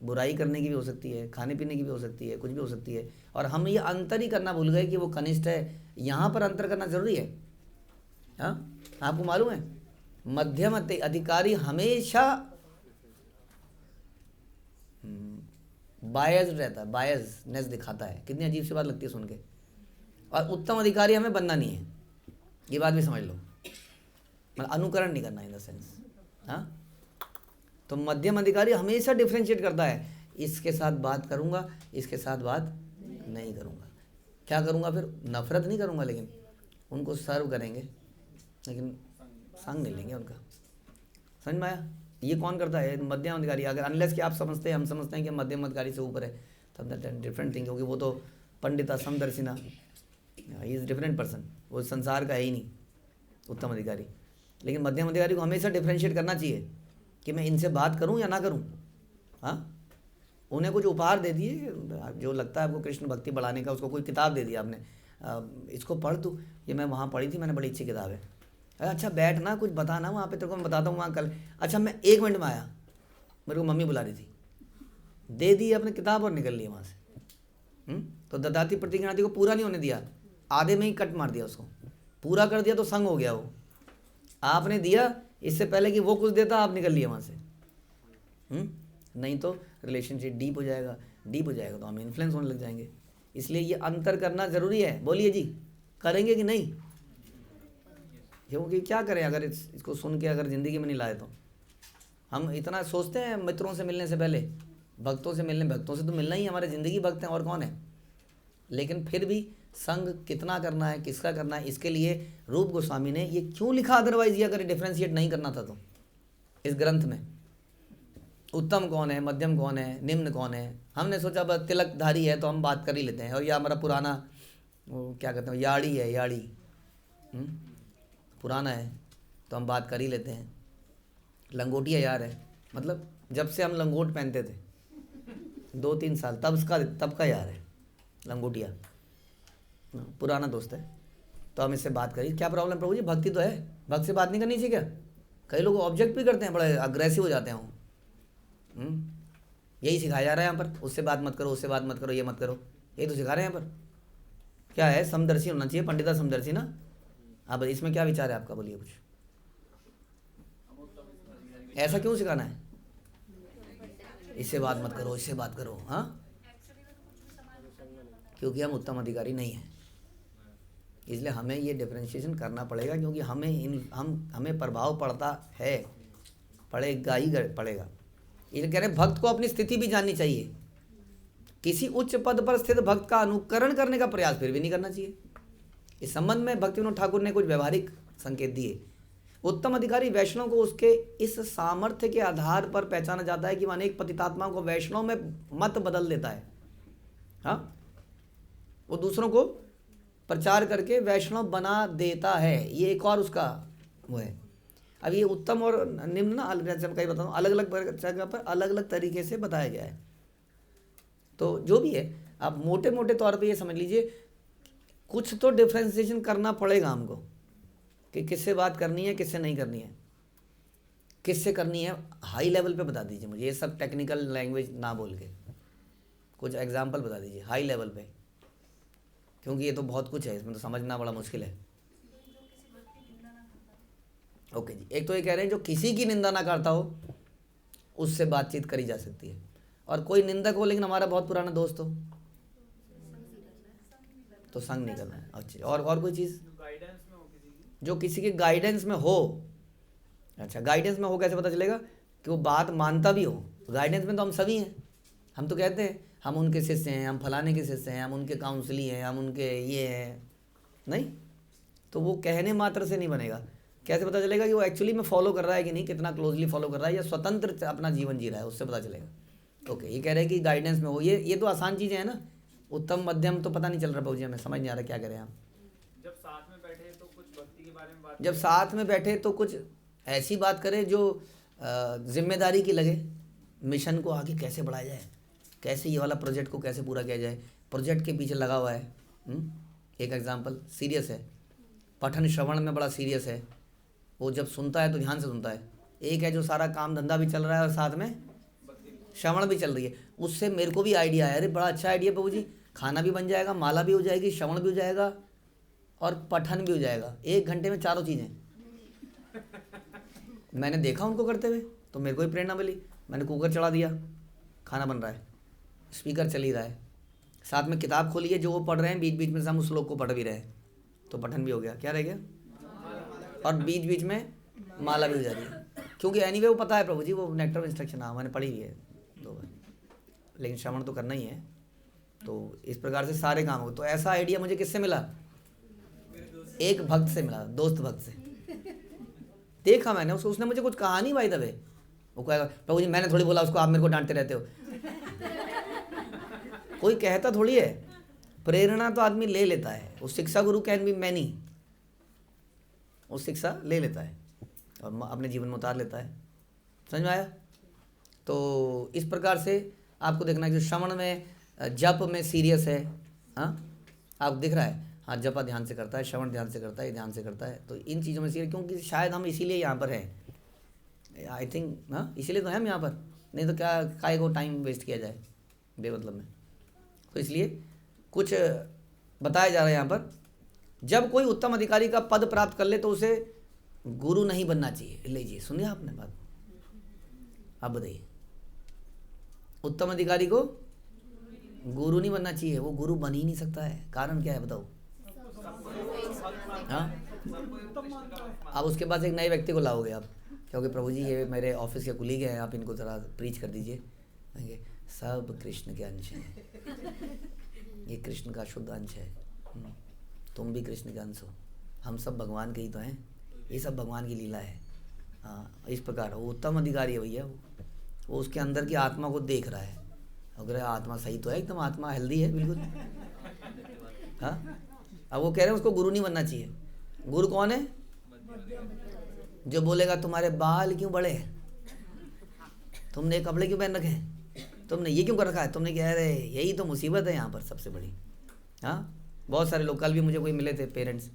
बुराई करने की भी हो सकती है, खाने पीने की भी हो सकती है, कुछ भी हो सकती है, और हम ये अंतर ही करना भूल गए कि वो कनिष्ठ है। यहाँ पर अंतर करना जरूरी है। हाँ, आपको मालूम है मध्यम अधिकारी हमेशा बायस रहता है, बायसनेस दिखाता है। कितनी अजीब सी बात लगती है सुन के। और उत्तम अधिकारी हमें बनना नहीं है, ये बात भी समझ लो। मतलब अनुकरण नहीं करना इन द सेंस। हाँ, तो मध्यम अधिकारी हमेशा डिफ्रेंशिएट करता है, इसके साथ बात करूँगा, इसके साथ बात नहीं करूँगा। क्या करूँगा फिर? नफरत नहीं करूँगा, लेकिन उनको सर्व करेंगे, लेकिन संग नहीं लेंगे उनका। समझ में आया? ये कौन करता है? मध्यम अधिकारी। अगर अनलेस कि आप समझते हैं, हम समझते हैं कि मध्यम अधिकारी से ऊपर है, तब दैट डिफरेंट थिंग, क्योंकि वो तो Pandita समदर्शिना, he is different person, वो संसार का है ही नहीं उत्तम अधिकारी। लेकिन मध्यम अधिकारी को हमेशा डिफ्रेंशिएट करना चाहिए कि मैं इनसे बात करूं या ना करूं। हाँ, उन्हें कुछ उपहार दे दिए, जो लगता है आपको कृष्ण भक्ति बढ़ाने का, उसको कोई किताब दे दिया आपने, इसको पढ़ तू, ये मैं वहाँ पढ़ी थी, मैंने बड़ी अच्छी किताब है। अच्छा बैठ ना, कुछ बता ना वहाँ पे, तेरे को मैं बताता हूँ वहाँ कल। अच्छा मैं 1 मिनट में आया, मेरे को मम्मी बुला रही थी, दे दी अपने किताब और निकल लिया वहाँ से। तो ददाती प्रतिज्ञाति को पूरा नहीं होने दिया, आधे में ही कट मार दिया उसको। पूरा कर दिया तो संग हो गया वो। आपने दिया इससे पहले कि वो कुछ देता, आप निकल लिए वहाँ से। नहीं तो रिलेशनशिप डीप हो जाएगा, डीप हो जाएगा तो हम इन्फ्लुएंस होने लग जाएंगे। इसलिए ये अंतर करना ज़रूरी है। बोलिए जी, करेंगे कि नहीं? क्योंकि क्या करें अगर इसको सुन के अगर ज़िंदगी में नहीं लाए तो। हम इतना सोचते हैं मित्रों से मिलने से पहले, भक्तों से मिलने, भक्तों से तो मिलना ही हमारे ज़िंदगी भक्त हैं, और कौन है। लेकिन फिर भी संग कितना करना है, किसका करना है, इसके लिए रूप गोस्वामी ने ये क्यों लिखा? अदरवाइज ये अगर डिफ्रेंशिएट नहीं करना था तो इस ग्रंथ में उत्तम कौन है, मध्यम कौन है, निम्न कौन है। हमने सोचा बस तिलकधारी है तो हम बात कर ही लेते हैं, और यह हमारा पुराना वो क्या कहते हैं, याड़ी है, याड़ी पुराना है तो हम बात कर ही लेते हैं। लंगोटिया यार है, मतलब जब से हम लंगोट पहनते थे 2-3 साल, तब का यार है लंगोटिया, पुराना दोस्त है, तो हम इससे बात करिए। क्या प्रॉब्लम प्रभु जी? भक्ति तो है, भक्त से बात नहीं करनी चाहिए क्या? कई लोग ऑब्जेक्ट भी करते हैं, बड़े अग्रेसिव हो जाते हैं वो। यही सिखाया जा रहा है यहाँ पर, उससे बात मत करो, उससे बात मत करो, ये मत करो, यही तो सिखा रहे हैं यहाँ पर। क्या है? समदर्शी होना चाहिए, पंडिता समदर्शी ना। अब इसमें क्या विचार है आपका? बोलिए कुछ। ऐसा क्यों सिखाना है? इससे बात मत करो, इससे बात करो। हाँ, क्योंकि हम उत्तम अधिकारी नहीं हैं, इसलिए हमें ये डिफरेंशिएशन करना पड़ेगा, क्योंकि हमें प्रभाव पड़ता है, पड़ेगा ही पड़ेगा। ये कह रहे भक्त को अपनी स्थिति भी जाननी चाहिए। किसी उच्च पद पर स्थित भक्त का अनुकरण करने का प्रयास फिर भी नहीं करना चाहिए। इस संबंध में भक्तिविनोद ठाकुर ने कुछ व्यवहारिक संकेत दिए। उत्तम अधिकारी वैष्णव को उसके इस सामर्थ्य के आधार पर पहचाना जाता है कि वह अनेक पतितात्माओं को वैष्णव में मत बदल देता है। हाँ, वो दूसरों को प्रचार करके वैष्णव बना देता है, ये एक और उसका वो है। अब ये उत्तम और निम्न ना, जब कहीं बताऊँ, अलग अलग जगह पर अलग अलग तरीके से बताया गया है। तो जो भी है, आप मोटे मोटे तौर पे ये समझ लीजिए, कुछ तो डिफ्रेंसिएशन करना पड़ेगा हमको कि किससे बात करनी है, किससे नहीं करनी है, किससे करनी है। हाई लेवल पे बता दीजिए मुझे, ये सब टेक्निकल लैंग्वेज ना बोल के कुछ एग्जाम्पल बता दीजिए हाई लेवल पे, क्योंकि ये तो बहुत कुछ है, इसमें तो समझना बड़ा मुश्किल है। ओके जी, एक तो ये कह रहे हैं जो किसी की निंदा ना करता हो उससे बातचीत करी जा सकती है, और कोई निंदक हो लेकिन हमारा बहुत पुराना दोस्त हो तो संग नहीं करना है। अच्छा, और कोई चीज़ जो किसी के गाइडेंस में हो। अच्छा, गाइडेंस में हो कैसे पता चलेगा? कि वो बात मानता भी हो। गाइडेंस में तो हम सभी हैं, हम तो कहते हैं हम उनके शिष्य हैं, हम फलाने के शिष्य हैं, हम उनके काउंसली हैं, हम उनके ये हैं, नहीं तो वो कहने मात्र से नहीं बनेगा। कैसे पता चलेगा कि वो एक्चुअली में फॉलो कर रहा है कि नहीं, कितना क्लोजली फॉलो कर रहा है, या स्वतंत्र अपना जीवन जी रहा है, उससे पता चलेगा। ओके, ये कह रहे हैं कि गाइडेंस में हो। ये तो आसान चीज़ें हैं ना। उत्तम मध्यम तो पता नहीं चल रहा बाबू जी, हमें समझ नहीं आ रहा क्या करें हम। जब साथ में बैठे तो कुछ भक्ति के बारे में बात, जब साथ में बैठे तो कुछ ऐसी बात करें जो जिम्मेदारी की लगे, मिशन को आगे कैसे बढ़ाया जाए, कैसे ये वाला प्रोजेक्ट को कैसे पूरा किया जाए, प्रोजेक्ट के पीछे लगा हुआ है। एक एग्जांपल, सीरियस है, पठन श्रवण में बड़ा सीरियस है, वो जब सुनता है तो ध्यान से सुनता है। एक है जो सारा काम धंधा भी चल रहा है और साथ में श्रवण भी चल रही है। उससे मेरे को भी आइडिया है, अरे बड़ा अच्छा आइडिया बाबू जी, खाना भी बन जाएगा, माला भी हो जाएगी, श्रवण भी हो जाएगा और पठन भी हो जाएगा, 1 घंटे में चारों चीज़ें। मैंने देखा उनको करते हुए तो मेरे को ही प्रेरणा मिली। मैंने कुकर चढ़ा दिया, खाना बन रहा है, स्पीकर चल ही रहा है, साथ में किताब खोली है, जो वो पढ़ रहे हैं बीच बीच में से हम उस श्लोक को पढ़ भी रहे हैं, तो पठन भी हो गया। क्या रह गया? और बीच बीच में माला भी हो जा रही है, क्योंकि एनीवे वो पता है प्रभु जी, वो नेक्टर इंस्ट्रक्शन मैंने पढ़ी हुई है 2 बार, लेकिन श्रवण तो करना ही है। तो इस प्रकार से सारे काम हो। तो ऐसा आइडिया मुझे किससे मिला? एक भक्त से मिला, दोस्त भक्त से। देखा मैंने उसको, उसने मुझे कुछ कहा नहीं भाई दबे। वो कहेगा प्रभु जी मैंने थोड़ी बोला उसको, आप मेरे को डांटते रहते हो। कोई कहता थोड़ी है, प्रेरणा तो आदमी ले लेता है। वो शिक्षा गुरु कैन बी मैनी, वो शिक्षा ले लेता है और अपने जीवन में उतार लेता है। समझ में आया? तो इस प्रकार से आपको देखना है कि श्रवण में, जप में सीरियस है। हाँ, आप दिख रहा है, हाँ जपा ध्यान से करता है, श्रवण ध्यान से करता है, ध्यान से करता है। तो इन चीज़ों में सीरियस, क्योंकि शायद हम इसीलिए यहाँ पर हैं, आई थिंक। हाँ, इसीलिए तो हैं हम यहाँ पर, नहीं तो क्या काय को टाइम वेस्ट किया जाए बेमतलब में। तो इसलिए कुछ बताया जा रहा है यहाँ पर। जब कोई उत्तम अधिकारी का पद प्राप्त कर ले तो उसे गुरु नहीं बनना चाहिए। लीजिए, सुनिए आपने बात, आप बताइए। उत्तम अधिकारी को गुरु नहीं बनना चाहिए, वो गुरु बन ही नहीं सकता है। कारण क्या है बताओ? हाँ, अब उसके पास एक नए व्यक्ति को लाओगे आप, क्योंकि प्रभु जी ये मेरे ऑफिस के कुलीग हैं, आप इनको ज़रा प्रीच कर दीजिए। कहेंगे सब कृष्ण के अंश हैं, ये कृष्ण का शुद्ध अंश है, तुम भी कृष्ण के अंश हो, हम सब भगवान के ही तो हैं, ये सब भगवान की लीला है। हाँ, इस प्रकार वो उत्तम अधिकारी है भैया। वो उसके अंदर की आत्मा को देख रहा है, अगर आत्मा सही तो है, एकदम आत्मा हेल्दी है बिल्कुल। हाँ, अब वो कह रहे हैं उसको गुरु नहीं बनना चाहिए। गुरु कौन है? जो बोलेगा तुम्हारे बाल क्यों बड़े हैं, तुमने ये कपड़े क्यों पहन रखे हैं, तुमने ये क्यों कर रखा है, तुमने कह रहे यही तो मुसीबत है यहाँ पर सबसे बड़ी। हाँ, बहुत सारे लोग, कल भी मुझे कोई मिले थे पेरेंट्स,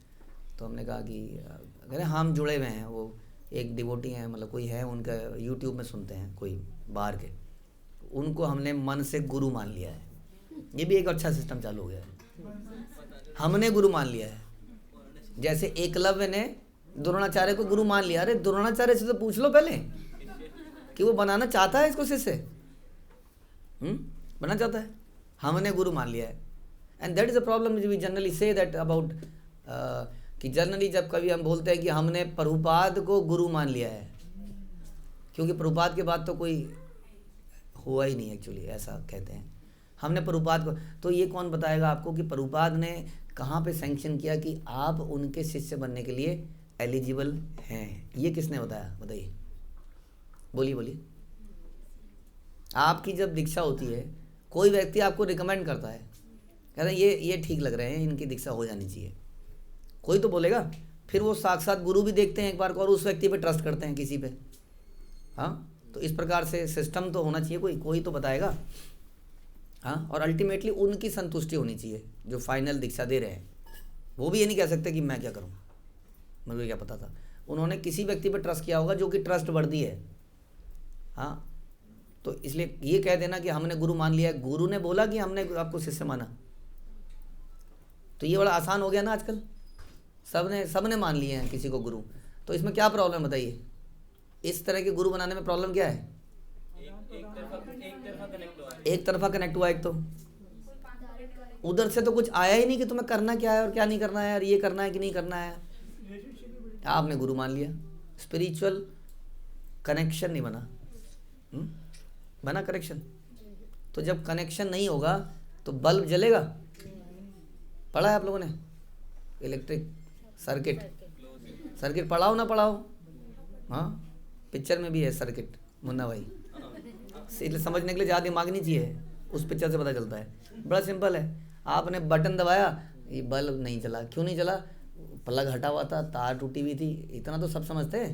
तो हमने कहा कि अगर हम जुड़े हुए हैं, वो एक डिवोटी हैं, मतलब कोई है, उनका यूट्यूब में सुनते हैं कोई बाहर के, उनको हमने मन से गुरु मान लिया है। ये भी एक अच्छा सिस्टम चालू हो गया है, हमने गुरु मान लिया है। जैसे एकलव्य ने द्रोणाचार्य को गुरु मान लिया। अरे द्रोणाचार्य से तो पूछ लो पहले कि वो बनाना चाहता है इसको शिष्य, बनना चाहता है। हमने गुरु मान लिया है। And that is a problem we generally say that about, कि जनरली जब कभी हम बोलते हैं कि हमने प्रभुपाद को गुरु मान लिया है, क्योंकि प्रभुपाद के बाद तो कोई हुआ ही नहीं एक्चुअली, ऐसा कहते हैं हमने प्रभुपाद को। तो ये कौन बताएगा आपको कि प्रभुपाद ने कहाँ पे सैंक्शन किया कि आप उनके शिष्य बनने के लिए एलिजिबल हैं? ये किसने बताया? बताइए, बोलिए बोलिए। आपकी जब दीक्षा होती है, कोई व्यक्ति आपको रिकमेंड करता है, कहते हैं ये ठीक लग रहे हैं, इनकी दीक्षा हो जानी चाहिए, कोई तो बोलेगा। फिर वो साक्षात गुरु भी देखते हैं एक बार को, और उस व्यक्ति पे ट्रस्ट करते हैं किसी पे। हाँ, तो इस प्रकार से सिस्टम तो होना चाहिए, कोई तो बताएगा। हाँ, और अल्टीमेटली उनकी संतुष्टि होनी चाहिए जो फाइनल दीक्षा दे रहे हैं। वो भी ये नहीं कह सकते कि मैं क्या करूँ, मुझे क्या पता था। उन्होंने किसी व्यक्ति पर ट्रस्ट किया होगा जो कि ट्रस्ट वर्दी है। हाँ, तो इसलिए ये कह देना कि हमने गुरु मान लिया है, गुरु ने बोला कि हमने आपको शिष्य माना, तो ये बड़ा आसान हो गया ना आजकल। सबने मान लिए हैं किसी को गुरु, तो इसमें क्या प्रॉब्लम बताइए? इस तरह के गुरु बनाने में प्रॉब्लम क्या है? एक तरफा कनेक्ट हुआ। एक तो उधर से तो कुछ आया ही नहीं कि तुम्हें करना क्या है और क्या नहीं करना है, और ये करना है कि नहीं करना है। आपने गुरु मान लिया, स्पिरिचुअल कनेक्शन नहीं बना। बना कनेक्शन। तो जब कनेक्शन नहीं होगा तो बल्ब जलेगा? पढ़ा है आप लोगों ने? इलेक्ट्रिक सर्किट पढ़ाओ ना पढ़ाओ, हाँ, पिक्चर में भी है सर्किट, मुन्ना भाई। समझने के लिए ज़्यादा दिमाग नहीं चाहिए, उस पिक्चर से पता चलता है। बड़ा सिंपल है, आपने बटन दबाया, ये बल्ब नहीं चला। क्यों नहीं चला? प्लग हटा हुआ था, तार टूटी हुई थी, इतना तो सब समझते हैं।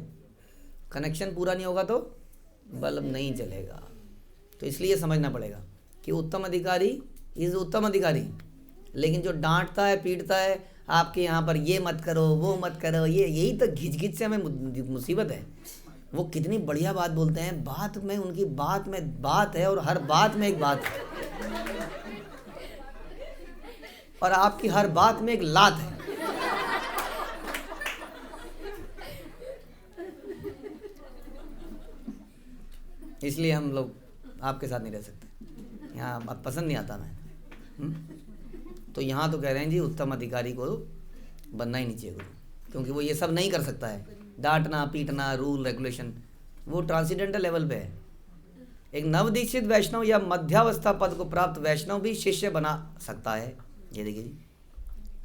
कनेक्शन पूरा नहीं होगा तो बल्ब नहीं जलेगा। तो इसलिए समझना पड़ेगा कि उत्तम अधिकारी इज़ उत्तम अधिकारी, लेकिन जो डांटता है, पीटता है, आपके यहाँ पर ये मत करो, वो मत करो, यही तो घिच से हमें मुसीबत है। वो कितनी बढ़िया बात बोलते हैं, बात में उनकी बात में बात है, और हर बात में एक बात है, और आपकी हर बात में एक लात है। इसलिए हम लोग आपके साथ नहीं रह सकते, यहाँ बात पसंद नहीं आता मैं। तो यहाँ तो कह रहे हैं जी उत्तम अधिकारी को बनना ही नहीं चाहिए गुरु, क्योंकि वो ये सब नहीं कर सकता है। डांटना पीटना, रूल रेगुलेशन, वो ट्रांसीडेंटल लेवल पे है। एक नवदीक्षित वैष्णव या मध्यावस्था पद को प्राप्त वैष्णव भी शिष्य बना सकता है। ये देखिए जी,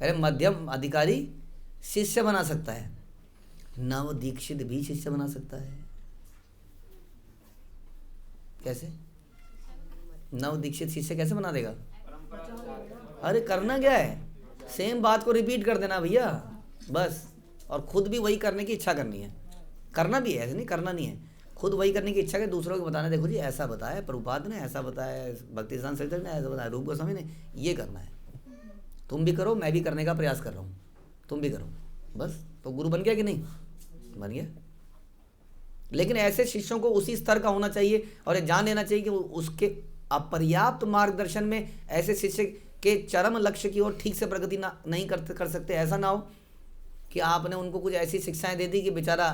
अरे मध्यम अधिकारी शिष्य बना सकता है, नव दीक्षित भी शिष्य बना सकता है। कैसे? नव दीक्षित शिष्य कैसे बना देगा? अरे करना क्या है, सेम बात को रिपीट कर देना भैया बस, और खुद भी वही करने की इच्छा करनी है। करना भी है, ऐसे नहीं करना नहीं है, खुद वही करने की इच्छा है, दूसरों को बताना, देखो जी ऐसा बताया प्रभुपाद ने, ऐसा बताया भक्ति सिद्धांत सरिता ने, ऐसा बताया रूप गोस्वामी ने, ये करना है। तुम भी करो, मैं भी करने का प्रयास कर रहा हूँ, तुम भी करो, बस। तो गुरु बन गया कि नहीं? बन गया। लेकिन ऐसे शिष्यों को उसी स्तर का होना चाहिए और ये जान लेना चाहिए कि उसके अपर्याप्त मार्गदर्शन में ऐसे शिष्य के चरम लक्ष्य की ओर ठीक से प्रगति नहीं कर सकते। ऐसा ना हो कि आपने उनको कुछ ऐसी शिक्षाएं दे दी कि बेचारा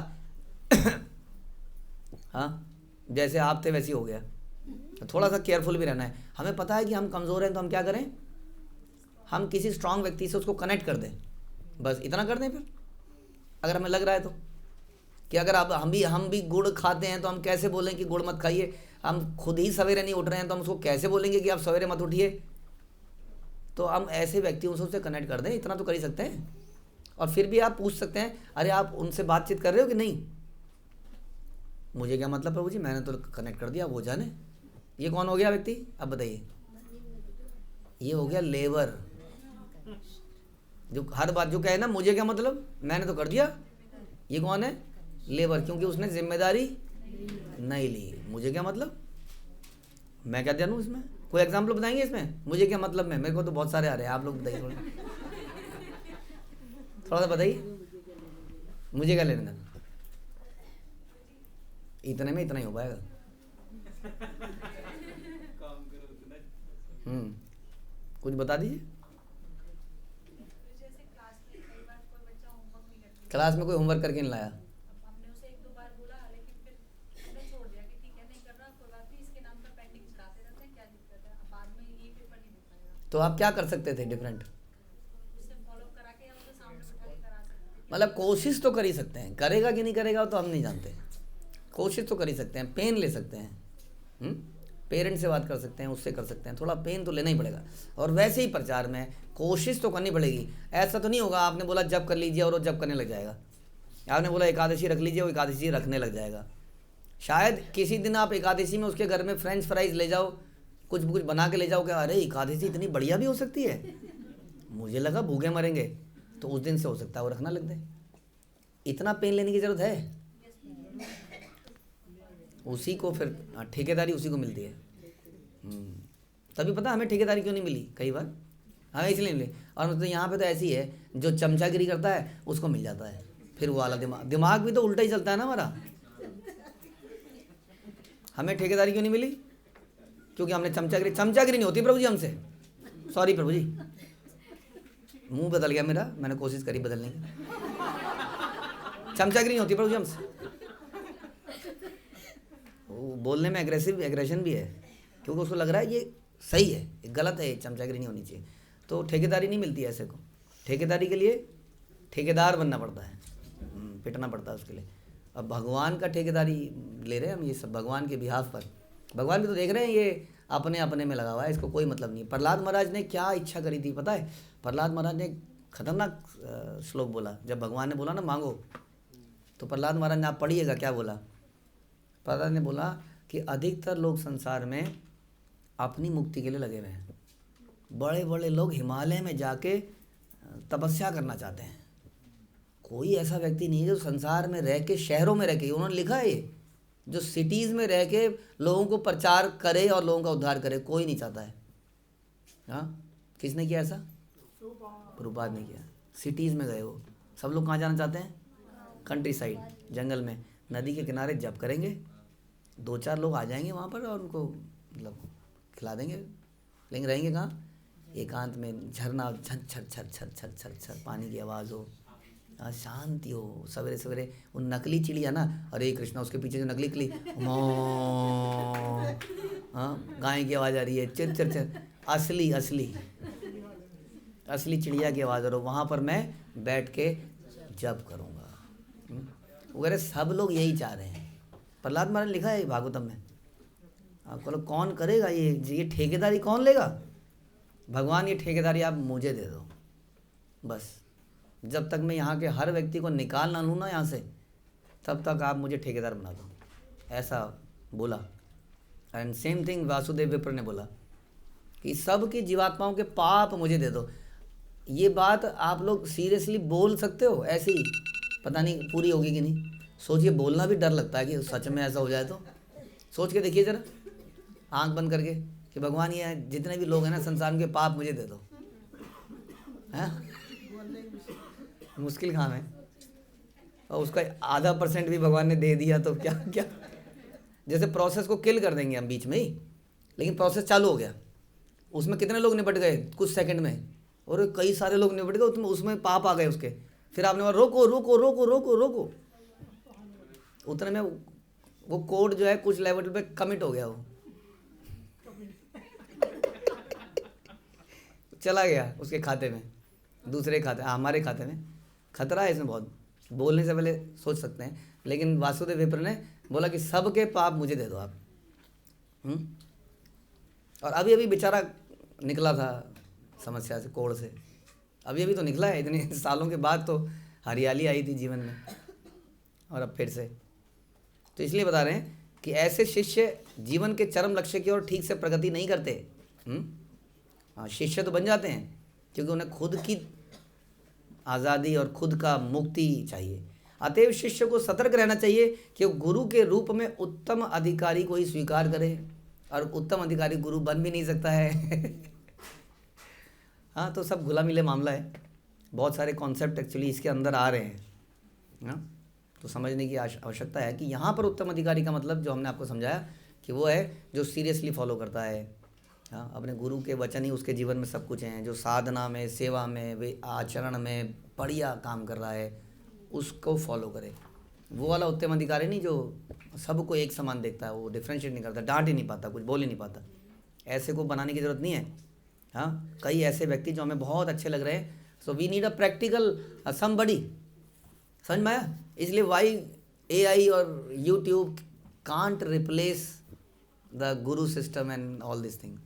हाँ जैसे आप थे वैसे ही हो गया। तो थोड़ा सा केयरफुल भी रहना है। हमें पता है कि हम कमज़ोर हैं तो हम क्या करें, हम किसी स्ट्रांग व्यक्ति से उसको कनेक्ट कर दें, बस इतना कर दें। फिर अगर हमें लग रहा है तो कि अगर आप हम भी गुड़ खाते हैं तो हम कैसे बोलें कि गुड़ मत खाइए, हम खुद ही सवेरे नहीं उठ रहे हैं तो हम उसको कैसे बोलेंगे कि आप सवेरे मत उठिए। तो हम ऐसे व्यक्तियों से उससे कनेक्ट कर दें, इतना तो कर ही सकते हैं। और फिर भी आप पूछ सकते हैं, अरे आप उनसे बातचीत कर रहे हो कि नहीं? मुझे क्या मतलब प्रभु जी, मैंने तो कनेक्ट कर दिया, वो जाने। ये कौन हो गया व्यक्ति? अब बताइए। ये हो गया लेबर, जो हर बात जो कहे ना मुझे क्या मतलब, मैंने तो कर दिया। ये कौन है? लेबर, क्योंकि उसने जिम्मेदारी नहीं ली। मुझे क्या मतलब, मैं क्या जानूँ इसमें? कोई एग्जाम्पल बताएंगे इसमें? मुझे क्या मतलब में, मेरे को तो बहुत सारे आ रहे हैं, आप लोग बताइए थोड़ा सा बताइए, मुझे क्या लेना देना? इतने में इतना ही हो पाएगा। कुछ बता दीजिए। क्लास में कोई होमवर्क करके नहीं लाया, हमने उसे 1-2 बार बोला, लेकिन फिर हमने छोड़ दिया कि ठीक है नहीं कर रहा, कोई बात नहीं, इसके नाम पर पेंडिंग चढ़ाते रहते हैं, क्या दिक्कत है, अब बाद में ये पेपर नहीं दे पाएगा। तो आप क्या कर सकते थे डिफरेंट? उसे फॉलो करा के या उसे सामने बिठा के करा सकते हैं। मतलब कोशिश तो कर ही सकते हैं, करेगा कि नहीं करेगा तो हम नहीं जानते। कोशिश तो कर ही सकते हैं, पेन ले सकते हैं, पेरेंट से बात कर सकते हैं, उससे कर सकते हैं, थोड़ा पेन तो लेना ही पड़ेगा। और वैसे ही प्रचार में कोशिश तो करनी पड़ेगी। ऐसा तो नहीं होगा आपने बोला जब कर लीजिए और वो जब करने लग जाएगा, आपने बोला एकादशी रख लीजिए वो एकादशी रखने लग जाएगा। शायद किसी दिन आप एकादशी में उसके घर में फ्रेंच फ्राइज ले जाओ, कुछ बना के ले जाओ, क्या अरे एकादशी इतनी बढ़िया भी हो सकती है, मुझे लगा भूखे मरेंगे, तो उस दिन से हो सकता है वो रखना लग जाए। इतना पेन लेने की ज़रूरत है? उसी को फिर ठेकेदारी उसी को मिलती है। तभी पता हमें ठेकेदारी क्यों नहीं मिली कई बार, हमें इसलिए मिली। और मतलब यहाँ पे तो ऐसी है, जो चमचागिरी करता है उसको मिल जाता है, फिर वो वाला दिमाग भी तो उल्टा ही चलता है ना हमारा। हमें ठेकेदारी क्यों नहीं मिली? क्योंकि हमने चमचागिरी नहीं होती प्रभु जी हमसे, सॉरी प्रभु जी, मुंह बदल गया मेरा, मैंने कोशिश करी बदलने की। चमचागिरी नहीं होती प्रभु जी हमसे। बोलने में एग्रेशन भी है, क्योंकि उसको लग रहा है ये सही है, ये गलत है, चमचागिरी नहीं होनी चाहिए। तो ठेकेदारी नहीं मिलती है ऐसे को। ठेकेदारी के लिए ठेकेदार बनना पड़ता है, पिटना पड़ता है उसके लिए। अब भगवान का ठेकेदारी ले रहे हैं हम, ये सब भगवान के बिहाफ पर। भगवान भी तो देख रहे हैं ये अपने अपने में लगा हुआ है, इसको कोई मतलब नहीं। प्रहलाद महाराज ने क्या इच्छा करी थी पता है? प्रहलाद महाराज ने खतरनाक श्लोक बोला। जब भगवान ने बोला ना मांगो, तो प्रहलाद महाराज ने, आप पढ़िएगा क्या बोला। प्रहलाद ने बोला कि अधिकतर लोग संसार में अपनी मुक्ति के लिए लगे हुए हैं। बड़े बड़े लोग हिमालय में जाके तपस्या करना चाहते हैं। कोई ऐसा व्यक्ति नहीं है जो संसार में रह के, शहरों में रह के, उन्होंने लिखा है ये, जो सिटीज़ में रह के लोगों को प्रचार करे और लोगों का उद्धार करे, कोई नहीं चाहता है। हाँ, किसने किया ऐसा? प्रभुपाद ने किया। सिटीज़ में गए वो सब लोग, कहाँ जाना चाहते हैं? कंट्री साइड, जंगल में, नदी के किनारे जप करेंगे, 2-4 लोग आ जाएंगे वहाँ पर और उनको मतलब खिला देंगे। लेकिन रहेंगे कहाँ? एकांत में, झरना झर छर छर छर छर छर छर पानी की आवाज़ हो, शांति हो। सवेरे सवेरे वो नकली चिड़िया ना, हरे कृष्णा, उसके पीछे जो नकली चिड़ी, हाँ गाय की आवाज़ आ रही है, चिर चिर चिर, असली असली असली चिड़िया की आवाज़ आ रही, वहाँ पर मैं बैठ के जप करूँगा। वो कह रहे सब लोग यही चाह रहे हैं। प्रहलाद महाराज ने लिखा है भागवतम में, आपको लोग कौन करेगा ये ठेकेदारी कौन लेगा? भगवान ये ठेकेदारी आप मुझे दे दो बस। जब तक मैं यहाँ के हर व्यक्ति को निकाल ना लूँ ना यहाँ से, तब तक आप मुझे ठेकेदार बना दो, ऐसा बोला। एंड सेम थिंग वासुदेव विप्र ने बोला कि सब की जीवात्माओं के पाप मुझे दे दो। ये बात आप लोग सीरियसली बोल सकते हो? ऐसी पता नहीं पूरी होगी कि नहीं। सोचिए, बोलना भी डर लगता है कि सच में ऐसा हो जाए तो। सोच के देखिए जरा, आंख बंद करके, कि भगवान ये जितने भी लोग हैं ना संसार के पाप मुझे दे दो। हैं? मुश्किल काम है। और उसका आधा % भी भगवान ने दे दिया तो क्या क्या, जैसे प्रोसेस को किल कर देंगे हम बीच में ही, लेकिन प्रोसेस चालू हो गया। उसमें कितने लोग निपट गए कुछ सेकंड में, और कई सारे लोग निपट गए, उसमें पाप आ गए उसके। फिर आपने बोला रोको रोको रोको रोको रोको, उतने में वो कोड जो है कुछ लेवल पे कमिट हो गया, वो चला गया उसके खाते में, दूसरे खाते, हमारे खाते में। खतरा है इसमें बहुत, बोलने से पहले सोच सकते हैं। लेकिन वासुदेव विप्र ने बोला कि सबके पाप मुझे दे दो आप। और अभी अभी बेचारा निकला था समस्या से, कोड़ से, अभी अभी तो निकला है, इतने सालों के बाद तो हरियाली आई थी जीवन में, और अब फिर से। तो इसलिए बता रहे हैं कि ऐसे शिष्य जीवन के चरम लक्ष्य की ओर ठीक से प्रगति नहीं करते। हाँ, शिष्य तो बन जाते हैं क्योंकि उन्हें खुद की आज़ादी और खुद का मुक्ति चाहिए। अतएव शिष्य को सतर्क रहना चाहिए कि वो गुरु के रूप में उत्तम अधिकारी को ही स्वीकार करे, और उत्तम अधिकारी गुरु बन भी नहीं सकता है। हाँ, तो सब घुला मिले मामला है। बहुत सारे कॉन्सेप्ट एक्चुअली इसके अंदर आ रहे हैं। हाँ, तो समझने की आवश्यकता है कि यहाँ पर उत्तम अधिकारी का मतलब जो हमने आपको समझाया कि वो है जो सीरियसली फॉलो करता है। हाँ, अपने गुरु के वचन ही उसके जीवन में सब कुछ हैं, जो साधना में, सेवा में, वे आचरण में बढ़िया काम कर रहा है, उसको फॉलो करे। वो वाला उत्तम अधिकारी नहीं जो सबको एक समान देखता है, वो डिफ्रेंशिएट नहीं करता, डांट ही नहीं पाता, कुछ बोल ही नहीं पाता। ऐसे को बनाने की ज़रूरत नहीं है। हाँ, कई ऐसे व्यक्ति जो हमें बहुत अच्छे लग रहे हैं, so we need a practical somebody. समझ में आया? इसलिए वाई AI और YouTube can't replace the guru system and all this thing,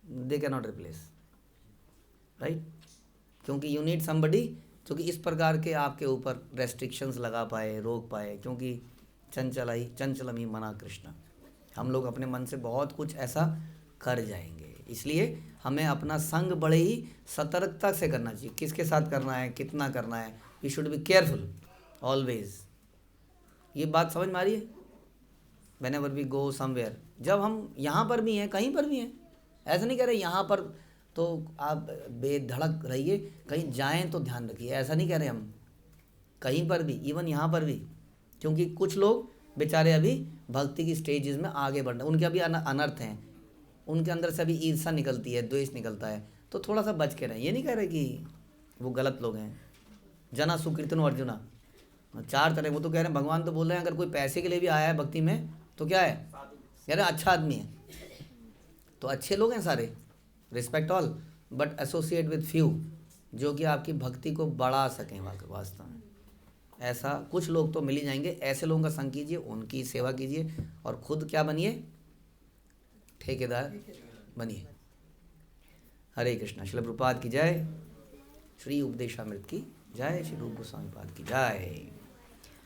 they can not replace, right? क्योंकि यू नीड समबडी जो कि इस प्रकार के आपके ऊपर रेस्ट्रिक्शंस लगा पाए, रोक पाए। क्योंकि चंचलम ही मना कृष्ण, हम लोग अपने मन से बहुत कुछ ऐसा कर जाएंगे। इसलिए हमें अपना संग बड़े ही सतर्कता से करना चाहिए, किसके साथ करना है, कितना करना है। We should be careful always. ये बात समझ में आ रही है? व्हेनेवर वी गो समवेयर, जब हम यहाँ पर भी हैं, कहीं पर भी हैं, ऐसा नहीं कह रहे यहाँ पर तो आप बेधड़क रहिए, कहीं जाएं तो ध्यान रखिए, ऐसा नहीं कह रहे हम। कहीं पर भी, इवन यहाँ पर भी, क्योंकि कुछ लोग बेचारे अभी भक्ति की स्टेजेस में आगे बढ़ रहे हैं, उनके अभी अनर्थ हैं, उनके अंदर से अभी ईर्षा निकलती है, द्वेष निकलता है, तो थोड़ा सा बच के रहें। ये नहीं कह रहे कि वो गलत लोग हैं। जना सुकीर्तनो अर्जुना, 4 तरह। वो तो कह रहे हैं, भगवान तो बोल रहे हैं अगर कोई पैसे के लिए भी आया है भक्ति में तो क्या है, कह रहे हैं अच्छा आदमी है। तो अच्छे लोग हैं सारे, respect all, but associate with few जो कि आपकी भक्ति को बढ़ा सकें वास्तव में। ऐसा कुछ लोग तो मिल ही जाएंगे, ऐसे लोगों का संग कीजिए, उनकी सेवा कीजिए, और खुद क्या बनिए, ठेकेदार बनिए। हरे कृष्णा। श्रील प्रभुपाद की जय, श्री उपदेशामृत की जय, श्री रूप गोस्वामी पाद की जय।